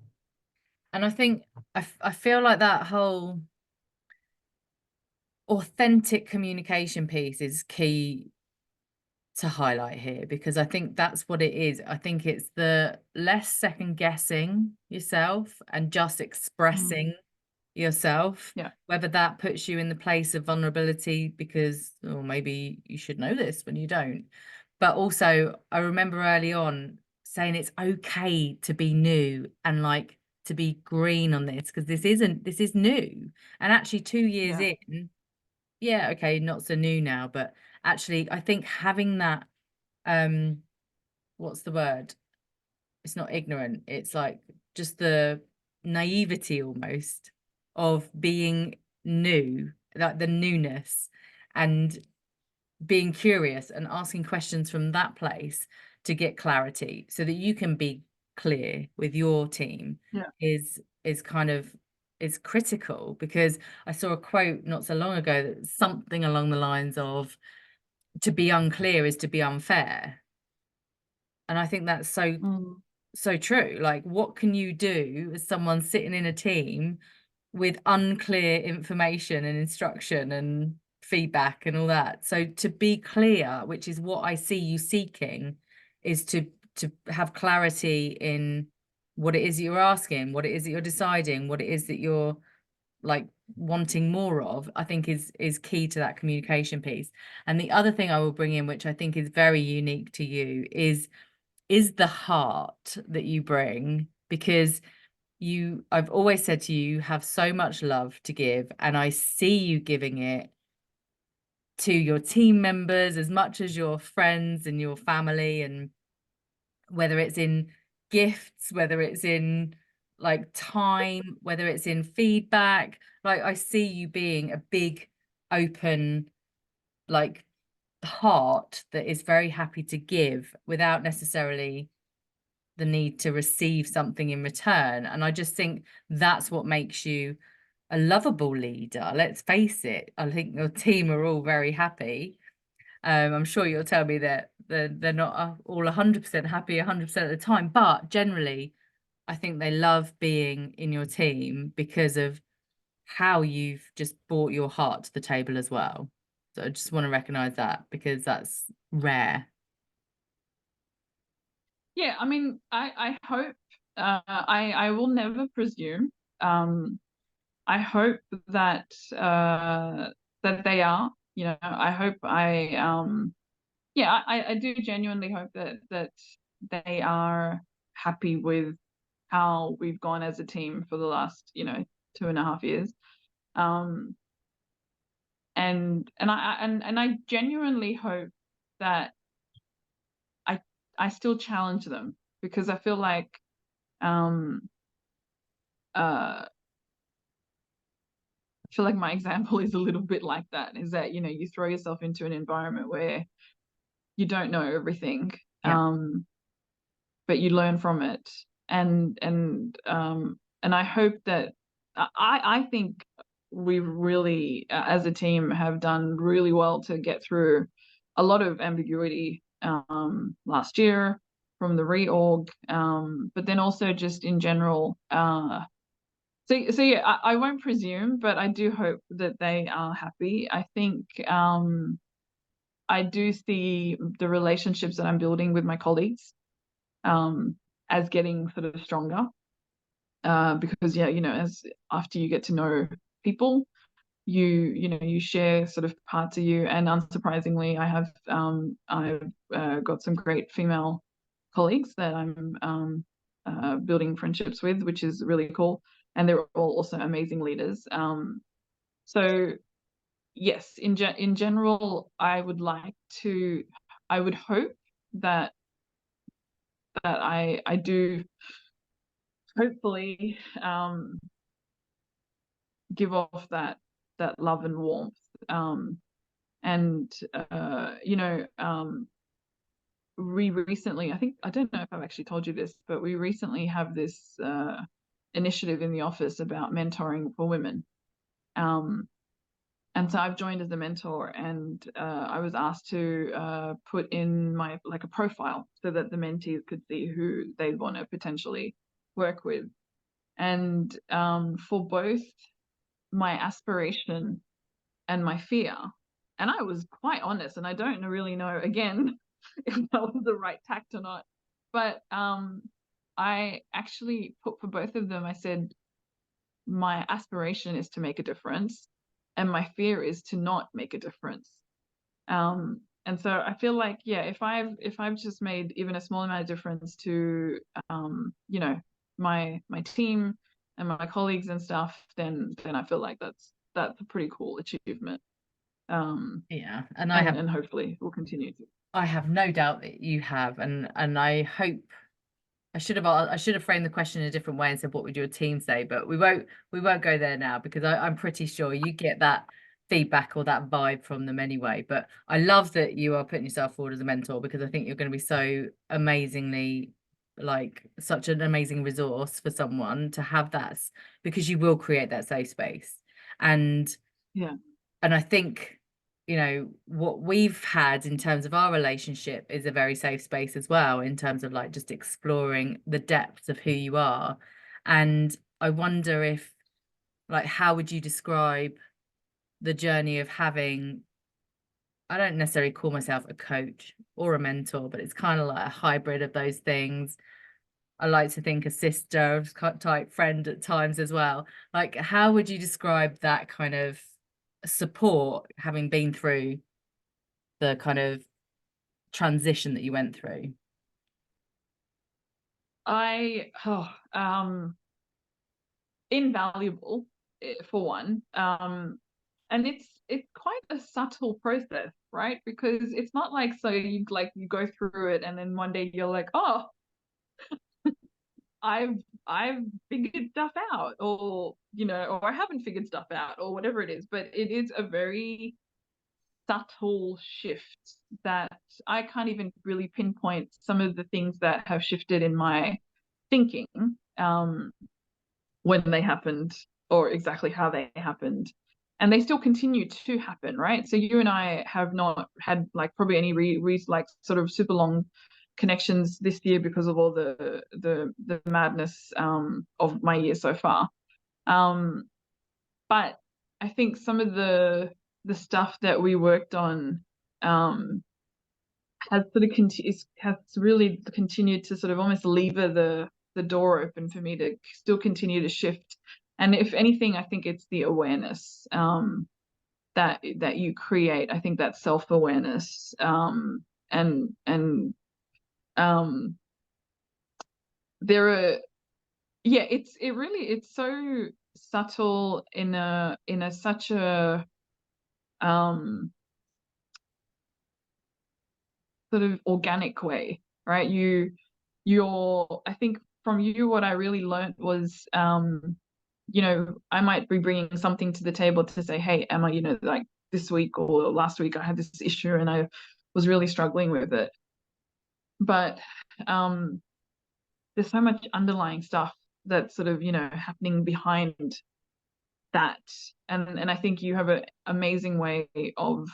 Speaker 1: And I think I feel like that whole authentic communication piece is key to highlight here, because I think that's what it is. I think it's the less second guessing yourself and just expressing yourself,
Speaker 2: Yeah.
Speaker 1: whether that puts you in the place of vulnerability because, or maybe you should know this when you don't. But also, I remember early on saying it's okay to be new and like to be green on this, because this is new. And actually 2 years
Speaker 2: Yeah.
Speaker 1: in, yeah, okay, not so new now, but actually I think having that what's the word? It's not ignorant, it's like just the naivety almost of being new, like the newness, and being curious and asking questions from that place to get clarity so that you can be clear with your team
Speaker 2: Yeah.
Speaker 1: is kind of is critical. Because I saw a quote not so long ago that something along the lines of, to be unclear is to be unfair. And I think that's so true. Like, what can you do as someone sitting in a team with unclear information and instruction and feedback and all that? So to be clear, which is what I see you seeking, is to have clarity in what it is that you're asking, what it is that you're deciding, what it is that you're like wanting more of, I think is key to that communication piece. And the other thing I will bring in, which I think is very unique to you, is the heart that you bring, because I've always said to you, you have so much love to give, and I see you giving it to your team members as much as your friends and your family, and whether it's in gifts, whether it's in like time, whether it's in feedback. Like I see you being a big, open, like heart that is very happy to give without necessarily the need to receive something in return. And I just think that's what makes you a lovable leader. Let's face it. I think your team are all very happy. I'm sure you'll tell me that they're not all 100% happy 100% of the time, but generally, I think they love being in your team because of how you've just brought your heart to the table as well. So I just want to recognize that because that's rare.
Speaker 2: Yeah, I mean, I hope I will never presume. I hope that that they are, you know, I hope I do genuinely hope that they are happy with how we've gone as a team for the last, 2.5 years. Um, and I genuinely hope that I I still challenge them, because I feel like um uh my example is a little bit like that, is that, you throw yourself into an environment where you don't know everything,
Speaker 1: Yeah.
Speaker 2: but you learn from it. And I hope that I think we really, as a team, have done really well to get through a lot of ambiguity last year from the reorg, but then also just in general. So yeah, I won't presume, but I do hope that they are happy. I think I do see the relationships that I'm building with my colleagues um, as getting sort of stronger. Because yeah, as after you get to know people, you share sort of parts of you, and unsurprisingly, I've got some great female colleagues that I'm building friendships with, which is really cool, and they're all also amazing leaders. So yes, in general, I would hope that I do hopefully give off that love and warmth. And we recently, I don't know if I've actually told you this, but we recently have this initiative in the office about mentoring for women. And so I've joined as a mentor, and I was asked to put in my like a profile so that the mentees could see who they'd want to potentially work with. And for both my aspiration and my fear, and I was quite honest, and I don't really know again if that was the right tact or not, but I actually put for both of them, I said, my aspiration is to make a difference, and my fear is to not make a difference. And so I feel like, yeah, if I've just made even a small amount of difference to my team and my colleagues and stuff, then I feel like that's a pretty cool achievement.
Speaker 1: Yeah. And
Speaker 2: And hopefully we'll continue to.
Speaker 1: I have no doubt that you have, and I hope I should have framed the question in a different way and said what would your team say, but we won't go there now because I'm pretty sure you get that feedback or that vibe from them anyway. But I love that you are putting yourself forward as a mentor because I think you're going to be so amazingly like such an amazing resource for someone to have that, because you will create that safe space. And
Speaker 2: Yeah.
Speaker 1: and I think, what we've had in terms of our relationship is a very safe space as well, in terms of like just exploring the depths of who you are. And I wonder if, like, how would you describe the journey of having, I don't necessarily call myself a coach or a mentor, but it's kind of like a hybrid of those things. I like to think a sister type friend at times as well. Like, how would you describe that kind of support, having been through the kind of transition that you went through?
Speaker 2: I invaluable, for one. and it's quite a subtle process, right? Because it's not like, so you go through it and then one day you're like, oh, I've figured stuff out, or or I haven't figured stuff out, or whatever it is. But it is a very subtle shift that I can't even really pinpoint some of the things that have shifted in my thinking, when they happened, or exactly how they happened. And they still continue to happen, right? So you and I have not had like probably any like sort of super long connections this year because of all the madness, of my year so far. Um, but I think some of the stuff that we worked on, um, has sort of has really continued to sort of almost lever the door open for me to still continue to shift. And if anything, I think it's the awareness, that you create. I think that self-awareness, and um, there are, yeah, it's so subtle in a such a, um sort of organic way, right? I think from you, what I really learned was, I might be bringing something to the table to say, hey, Emma, like this week or last week, I had this issue and I was really struggling with it. But um, there's so much underlying stuff that's sort of, happening behind that. And I think you have an amazing way of,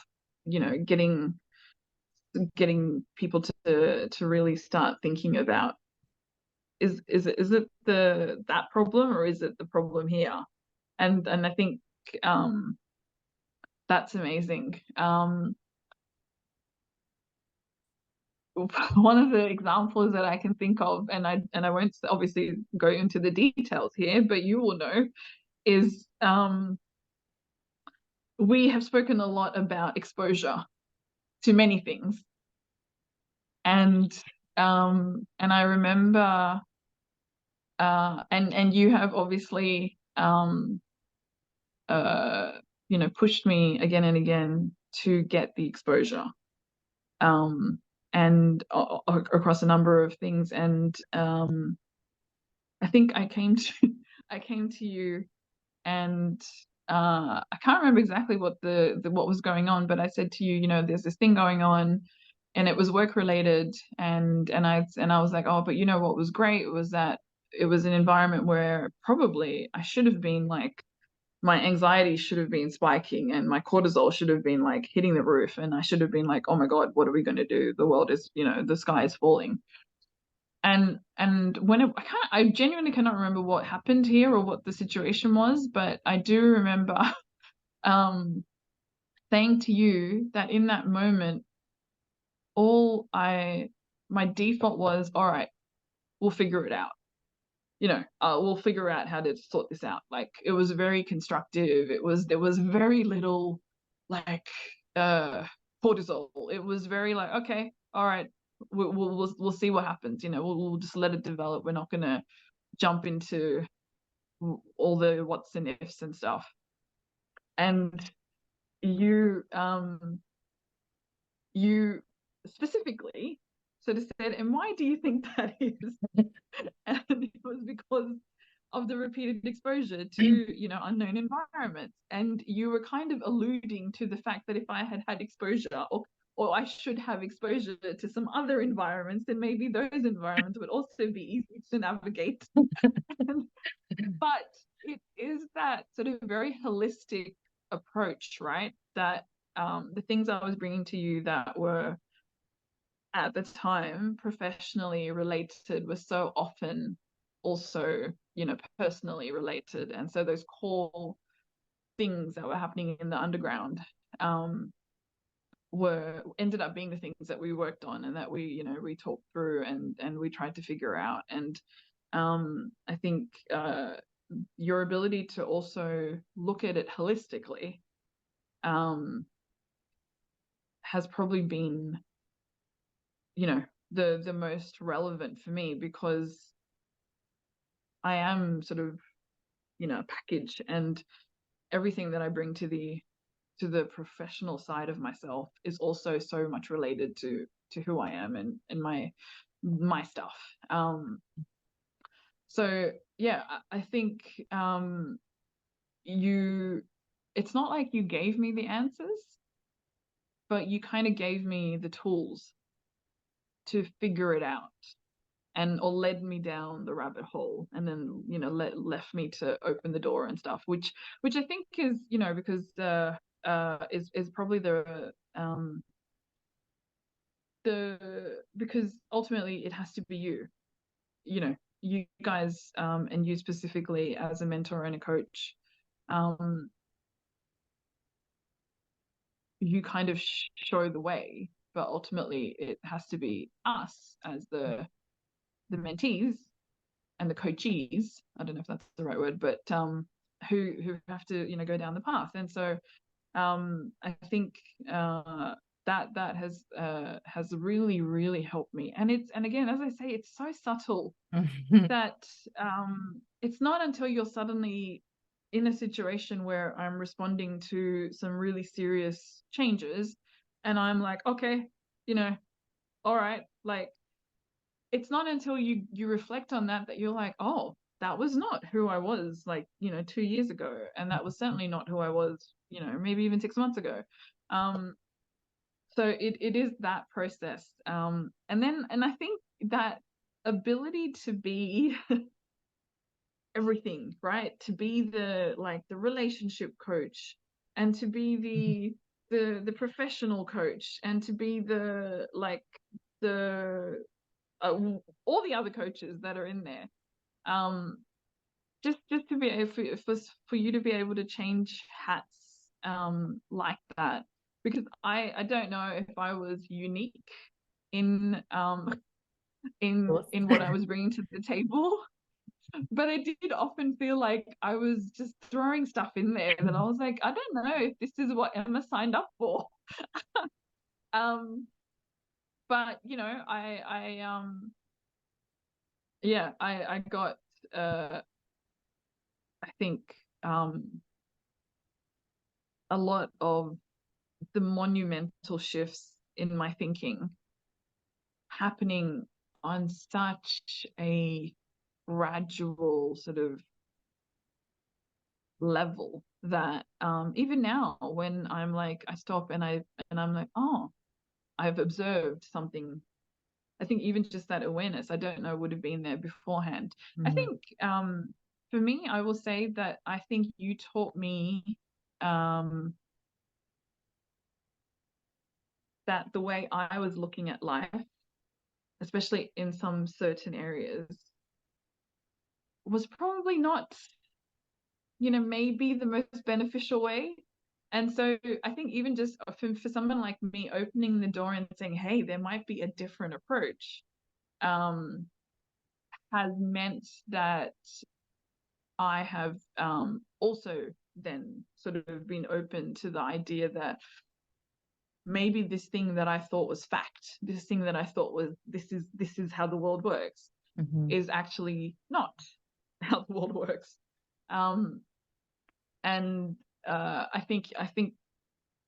Speaker 2: getting people to really start thinking about, is it that problem, or is it the problem here? And I think, um that's amazing. One of the examples that I can think of, and I won't obviously go into the details here, but you will know, is, we have spoken a lot about exposure to many things. And I remember, and you have obviously, uh, pushed me again and again to get the exposure, um, and across a number of things. And I think I came to I came to you, and I can't remember exactly what what was going on, but I said to you, there's this thing going on, and it was work related, and I was like, oh, but what was great was that it was an environment where probably I should have been like, my anxiety should have been spiking and my cortisol should have been like hitting the roof, and I should have been like, oh my god, what are we going to do? The world is, the sky is falling. And I genuinely cannot remember what happened here or what the situation was, but I do remember um saying to you that in that moment, all I my default was, all right, we'll figure it out. We'll figure out how to sort this out. Like, it was very constructive. There was very little like, uh cortisol. It was very like, okay, all right, we'll see what happens. We'll just let it develop. We're not gonna jump into all the what's and ifs and stuff. And you you specifically sort of said, and why do you think that is? And it was because of the repeated exposure to, unknown environments. And you were kind of alluding to the fact that if I had had exposure, or I should have exposure to some other environments, then maybe those environments would also be easy to navigate. But it is that sort of very holistic approach, right? That, the things I was bringing to you that were at the time professionally related were so often also, personally related. And so those core things that were happening in the underground, um, were ended up being the things that we worked on, and that we talked through, and we tried to figure out. And I think, your ability to also look at it holistically, um, has probably been, the most relevant for me, because I am sort of, a package, and everything that I bring to the to the professional side of myself is also so much related to who I am and my stuff. So yeah, I think you it's not like you gave me the answers, but you kind of gave me the tools to figure it out and or led me down the rabbit hole and then left me to open the door and stuff, which I think is because is probably because ultimately it has to be you guys, and you specifically as a mentor and a coach, um you kind of show the way, but ultimately it has to be us as the mentees and the coachees. I don't know if that's the right word, but who have to go down the path. And so I think that has really helped me. And again, as I say, it's so subtle that it's not until you're suddenly in a situation where I'm responding to some really serious changes and I'm like, okay, all right, like it's not until you reflect on that you're like, oh, that was not who I was, like 2 years ago, and that was certainly not who I was, maybe even 6 months ago. So it is that process, and I think that ability to be everything, right? To be the relationship coach, and to be the professional coach, and to be the all the other coaches that are in there. Just to be able for you to be able to change hats like that, because I don't know if I was unique in in what I was bringing to the table, but I did often feel like I was just throwing stuff in there that I was like, I don't know if this is what Emma signed up for. um but I got I think a lot of the monumental shifts in my thinking happening on such a gradual sort of level that even now when I'm like I stop and I'm like, oh, I've observed something. I think even just that awareness, I don't know, would have been there beforehand. I think for me, I will say that I think you taught me that the way I was looking at life, especially in some certain areas, was probably not, maybe the most beneficial way. And so I think even just for someone like me opening the door and saying, hey, there might be a different approach, has meant that I have also then sort of been open to the idea that maybe this thing that I thought was fact, this thing that I thought was this is how the world works, is actually not how the world works. And I think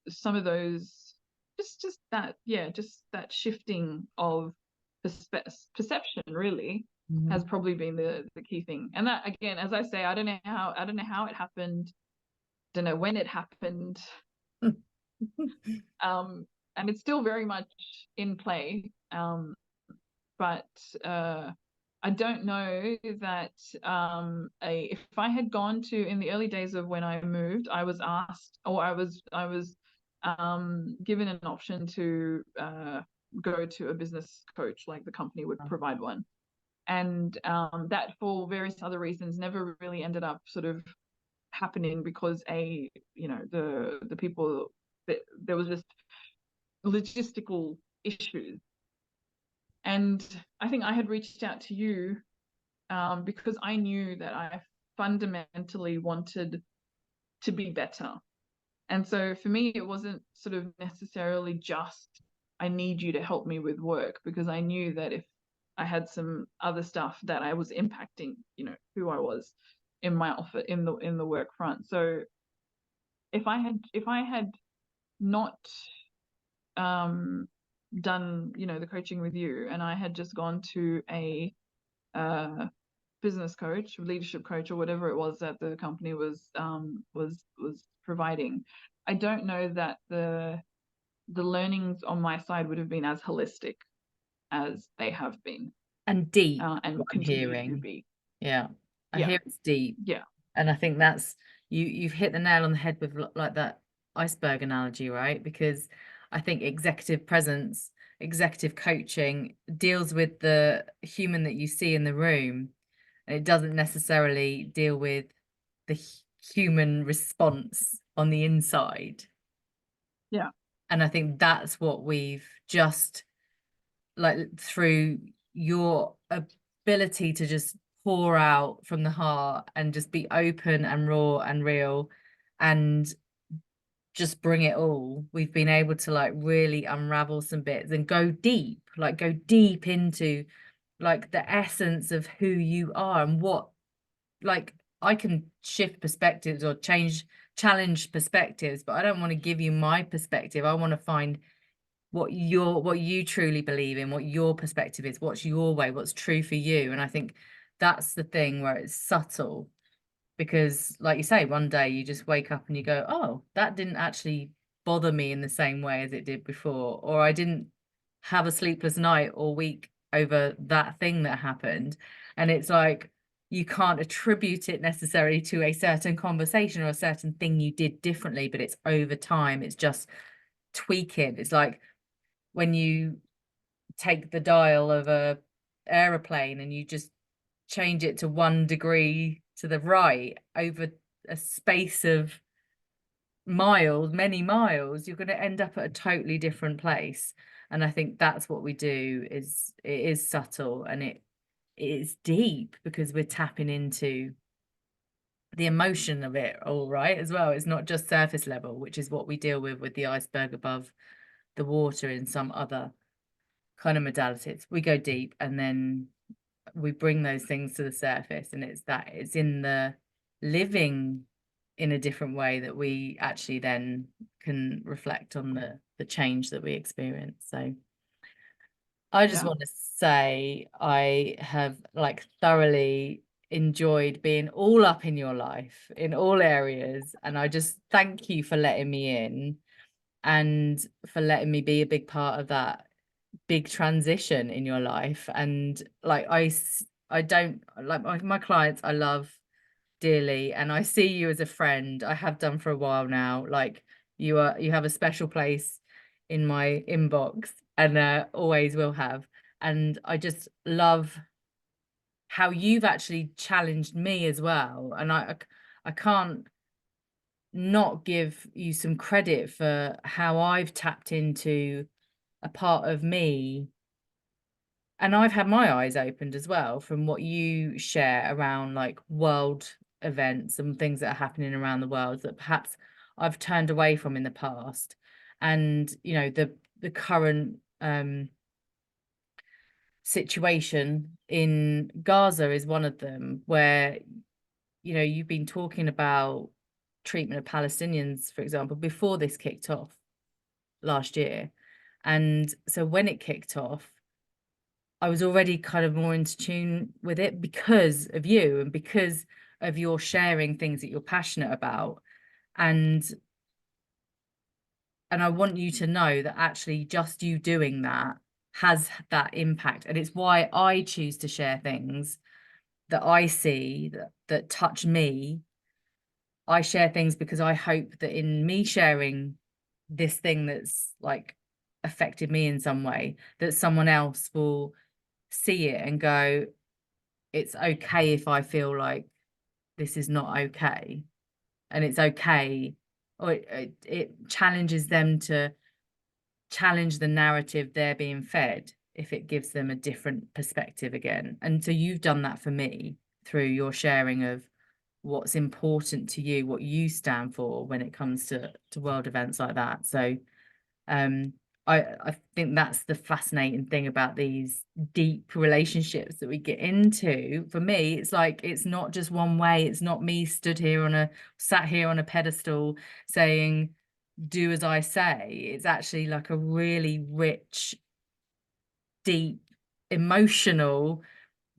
Speaker 2: some of those just that just that shifting of perception really has probably been the key thing. And that, again, as I say, I don't know how it happened, don't know when it happened. And it's still very much in play. But I don't know that if I had gone to, in the early days of when I moved, I was asked, or I was given an option to go to a business coach, like the company would provide one. And that, for various other reasons, never really ended up sort of happening because the people, there was just logistical issues. And I think I had reached out to you because I knew that I fundamentally wanted to be better. And so for me, it wasn't sort of necessarily just, I need you to help me with work, because I knew that if I had some other stuff that I was impacting, who I was in my offer in the work front. So if I had not done, you know, the coaching with you, and I had just gone to a business coach, leadership coach, or whatever it was that the company was providing, I don't know that the learnings on my side would have been as holistic as they have been,
Speaker 1: And deep,
Speaker 2: and will
Speaker 1: what I'm
Speaker 2: continue to
Speaker 1: hearing.
Speaker 2: be.
Speaker 1: Yeah, I
Speaker 2: Yeah,
Speaker 1: hear it's deep.
Speaker 2: yeah,
Speaker 1: And I think that's you've hit the nail on the head with like that iceberg analogy, right? Because I think executive presence, executive coaching deals with the human that you see in the room, and it doesn't necessarily deal with the human response on the inside.
Speaker 2: yeah,
Speaker 1: And I think that's what we've just like through your ability to just pour out from the heart and just be open and raw and real and just bring it all. We've been able to like really unravel some bits and go deep into like the essence of who you are and what like I can shift perspectives or challenge perspectives, but I don't want to give you my perspective. I want to find what you truly believe in, what your perspective is, what's your way, what's true for you. And I think that's the thing where it's subtle because like you say, one day you just wake up and you go, oh, that didn't actually bother me in the same way as it did before, or I didn't have a sleepless night or week over that thing that happened. And it's like you can't attribute it necessarily to a certain conversation or a certain thing you did differently, but it's over time, it's just tweaking. It's like when you take the dial of a aeroplane and you just change it to 1 degree to the right over a space of miles, many miles, you're going to end up at a totally different place. And I think that's what we do is it is subtle and it is deep because we're tapping into the emotion of it all right as well. It's not just surface level, which is what we deal with the iceberg above the water in some other kind of modalities. We go deep and then we bring those things to the surface, and it's in the living in a different way that we actually then can reflect on the change that we experience. So I just
Speaker 2: yeah.
Speaker 1: want to say I have like thoroughly enjoyed being all up in your life in all areas, and I just thank you for letting me in and for letting me be a big part of that big transition in your life. And like I don't like my clients I love dearly, and I see you as a friend. I have done for a while now. Like you have a special place in my inbox and always will have. And I just love how you've actually challenged me as well. And I can't not give you some credit for how I've tapped into a part of me. And I've had my eyes opened as well from what you share around like world events and things that are happening around the world that perhaps I've turned away from in the past. And you know, the current situation in Gaza is one of them where, you know, you've been talking about treatment of Palestinians, for example, before this kicked off last year. And so when it kicked off, I was already kind of more into tune with it because of you and because of your sharing things that you're passionate about. And I want you to know that actually just you doing that has that impact. And it's why I choose to share things that I see that touch me. I share things because I hope that in me sharing this thing that's like affected me in some way, that someone else will see it and go, it's okay if I feel like this is not okay. And it's okay. Or it challenges them to challenge the narrative they're being fed if it gives them a different perspective again. And so you've done that for me through your sharing of what's important to you, what you stand for when it comes to world events like that. So um I think that's the fascinating thing about these deep relationships that we get into. For me, it's like it's not just one way. It's not me sat here on a pedestal saying do as I say. It's actually like a really rich, deep, emotional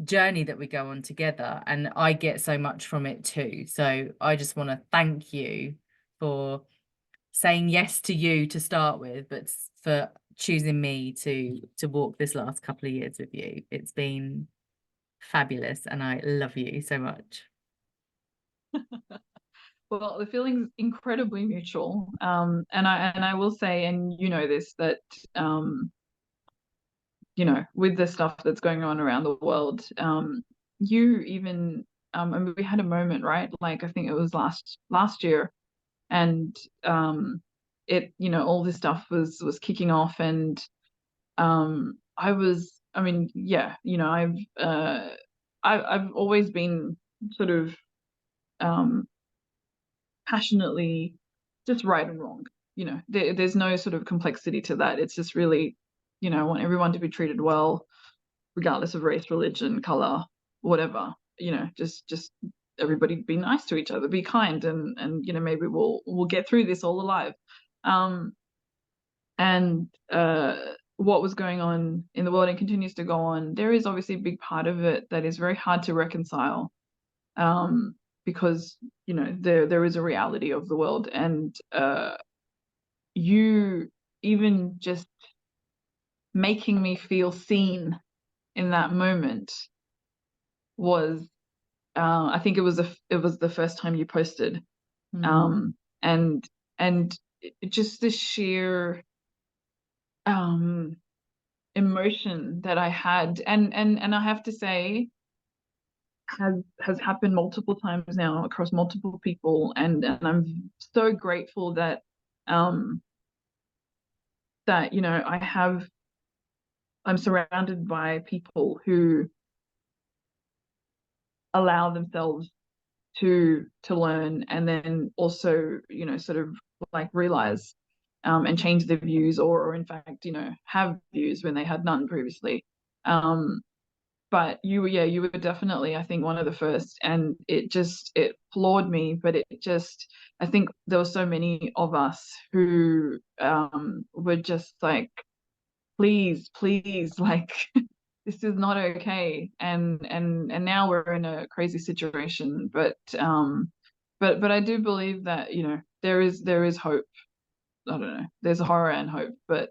Speaker 1: journey that we go on together, and I get so much from it too. So I just want to thank you for saying yes to you to start with, but for choosing me to walk this last couple of years with you. It's been fabulous, and I love you so much.
Speaker 2: Well, the feeling's incredibly mutual. And I will say, and you know this, that with the stuff that's going on around the world, you even I mean, we had a moment, right? Like I think it was last year, and all this stuff was kicking off, and I mean, yeah, I've always been sort of um passionately just right and wrong. There's no sort of complexity to that. It's just really, I want everyone to be treated well, regardless of race, religion, color, whatever. Just everybody be nice to each other, be kind, and maybe we'll get through this all alive. Um, and what was going on in the world and continues to go on, there is obviously a big part of it that is very hard to reconcile, because there is a reality of the world, and you even just making me feel seen in that moment was, I think it was the first time you posted,
Speaker 1: Mm.
Speaker 2: um, and just the sheer um, emotion that I had, and I have to say, has happened multiple times now across multiple people, and I'm so grateful that um, I'm surrounded by people who allow themselves to learn, and then also sort of like realize, and change their views, or in fact have views when they had none previously. But you were definitely, I think, one of the first, and it floored me, but I think there were so many of us who were just like, please, please, like this is not okay, and now we're in a crazy situation, but I do believe that there is hope. I don't know, there's horror and hope, but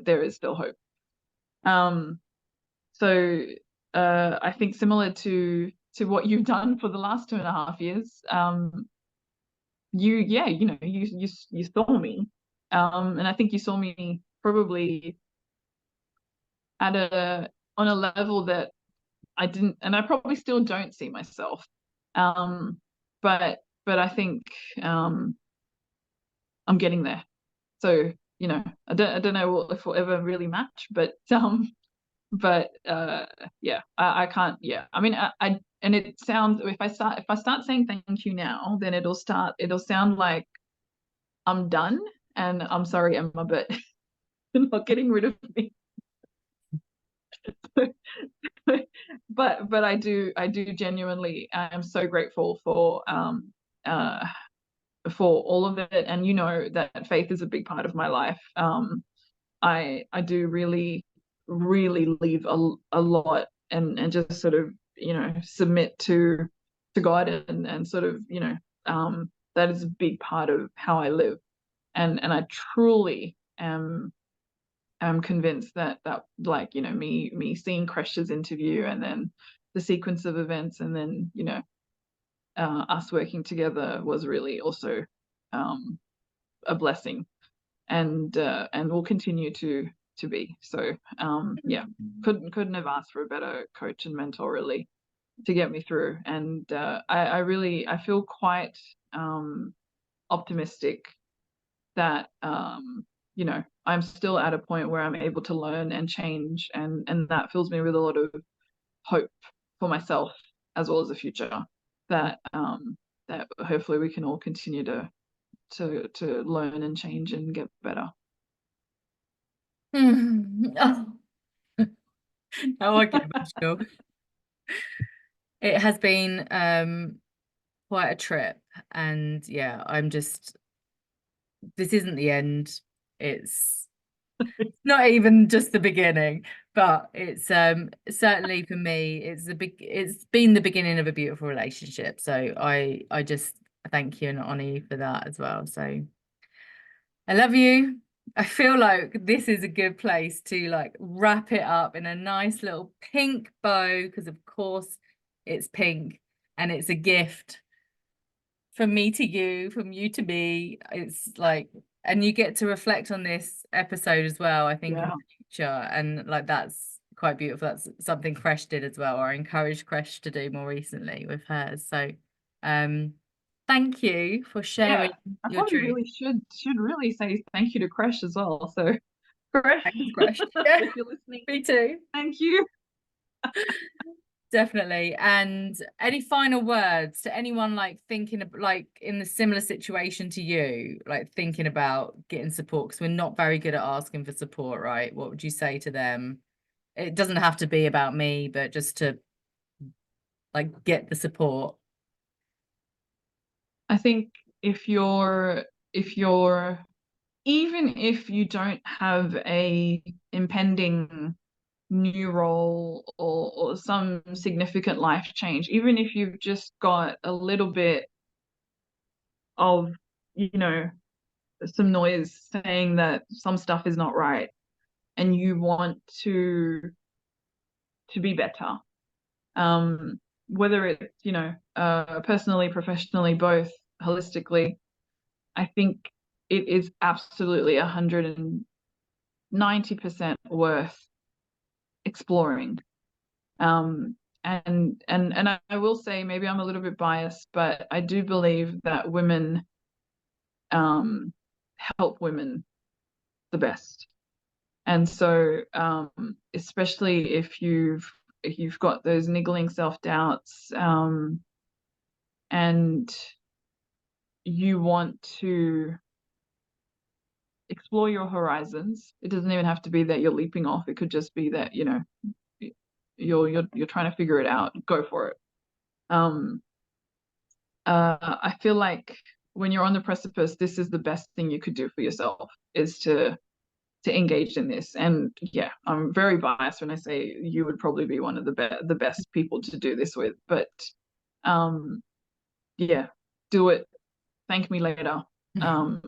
Speaker 2: there is still hope. Um so I think similar to what you've done for the last 2.5 years, you saw me, and I think you saw me probably at a on a level that I didn't, and I probably still don't see myself. Um, but I think I'm getting there. So I don't know if we'll ever really match, but yeah, I can't. Yeah, I mean, I and it sounds, if I start saying thank you now, then it'll sound like I'm done, and I'm sorry, Emma, but you're not getting rid of me. But I do genuinely, I am so grateful for all of it, and that faith is a big part of my life. I do really, really leave a lot, and just sort of submit to God, and sort of that is a big part of how I live, and I truly am convinced that like me seeing Khurshed interview, and then the sequence of events, and then us working together was really also um, a blessing, and will continue to be. So yeah, couldn't have asked for a better coach and mentor, really, to get me through. And I feel quite optimistic that I'm still at a point where I'm able to learn and change, and that fills me with a lot of hope for myself, as well as the future, that hopefully we can all continue to learn and change and get better.
Speaker 1: Oh, now I get emotional. It has been quite a trip, and yeah, I'm just this isn't the end. It's not even just the beginning, but it's certainly for me, it's been the beginning of a beautiful relationship. So I just thank you and honor you for that as well. So I love you. I feel like this is a good place to like wrap it up in a nice little pink bow, because of course it's pink and it's a gift from me to you, from you to me. It's like, and you get to reflect on this episode as well, I think, in
Speaker 2: Yeah.
Speaker 1: the future. And like, that's quite beautiful. That's something Kresh did as well, or I encouraged Kresh to do more recently with hers. So, thank you for
Speaker 2: Yeah.
Speaker 1: sharing
Speaker 2: I
Speaker 1: your
Speaker 2: probably
Speaker 1: truth.
Speaker 2: really should really say thank you to Crash as well. So Crash,
Speaker 1: Thanks, Kresh. Yeah,
Speaker 2: if you're listening,
Speaker 1: me too.
Speaker 2: thank you.
Speaker 1: Definitely. And any final words to anyone like thinking of like in the similar situation to you, like thinking about getting support? Because we're not very good at asking for support, right? What would you say to them? It doesn't have to be about me, but just to like get the support.
Speaker 2: I think if you're even if you don't have a impending new role or some significant life change, even if you've just got a little bit of, you know, some noise saying that some stuff is not right and you want to be better, um, whether it's, personally, professionally, both, holistically, I think it is absolutely 190% worth exploring. And I will say, maybe I'm a little bit biased, but I do believe that women um, help women the best. And so, especially if you've got those niggling self-doubts, and you want to explore your horizons, it doesn't even have to be that you're leaping off. It could just be that, you're trying to figure it out. Go for it. Um, I feel like when you're on the precipice, this is the best thing you could do for yourself, is to engage in this. And yeah, I'm very biased when I say you would probably be one of the best people to do this with. But um, yeah, do it. Thank me later. Um,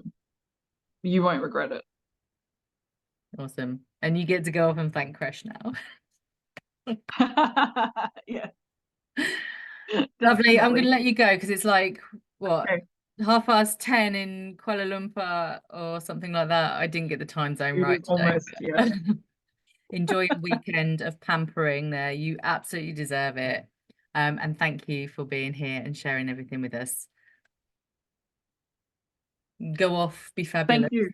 Speaker 2: you won't regret it.
Speaker 1: Awesome. And you get to go off and thank Kresh now.
Speaker 2: Yeah,
Speaker 1: Lovely. I'm going
Speaker 2: definitely.
Speaker 1: to let you go because it's like, what,
Speaker 2: Okay.
Speaker 1: 10:30 in Kuala Lumpur or something like that. I didn't get the time zone
Speaker 2: It is
Speaker 1: right today.
Speaker 2: almost, yeah.
Speaker 1: Enjoy your weekend of pampering there. You absolutely deserve it. And thank you for being here and sharing everything with us. Go off, be
Speaker 2: Thank
Speaker 1: fabulous.
Speaker 2: you.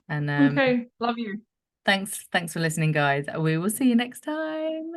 Speaker 1: And
Speaker 2: Okay, love you.
Speaker 1: thanks for listening, guys. We will see you next time.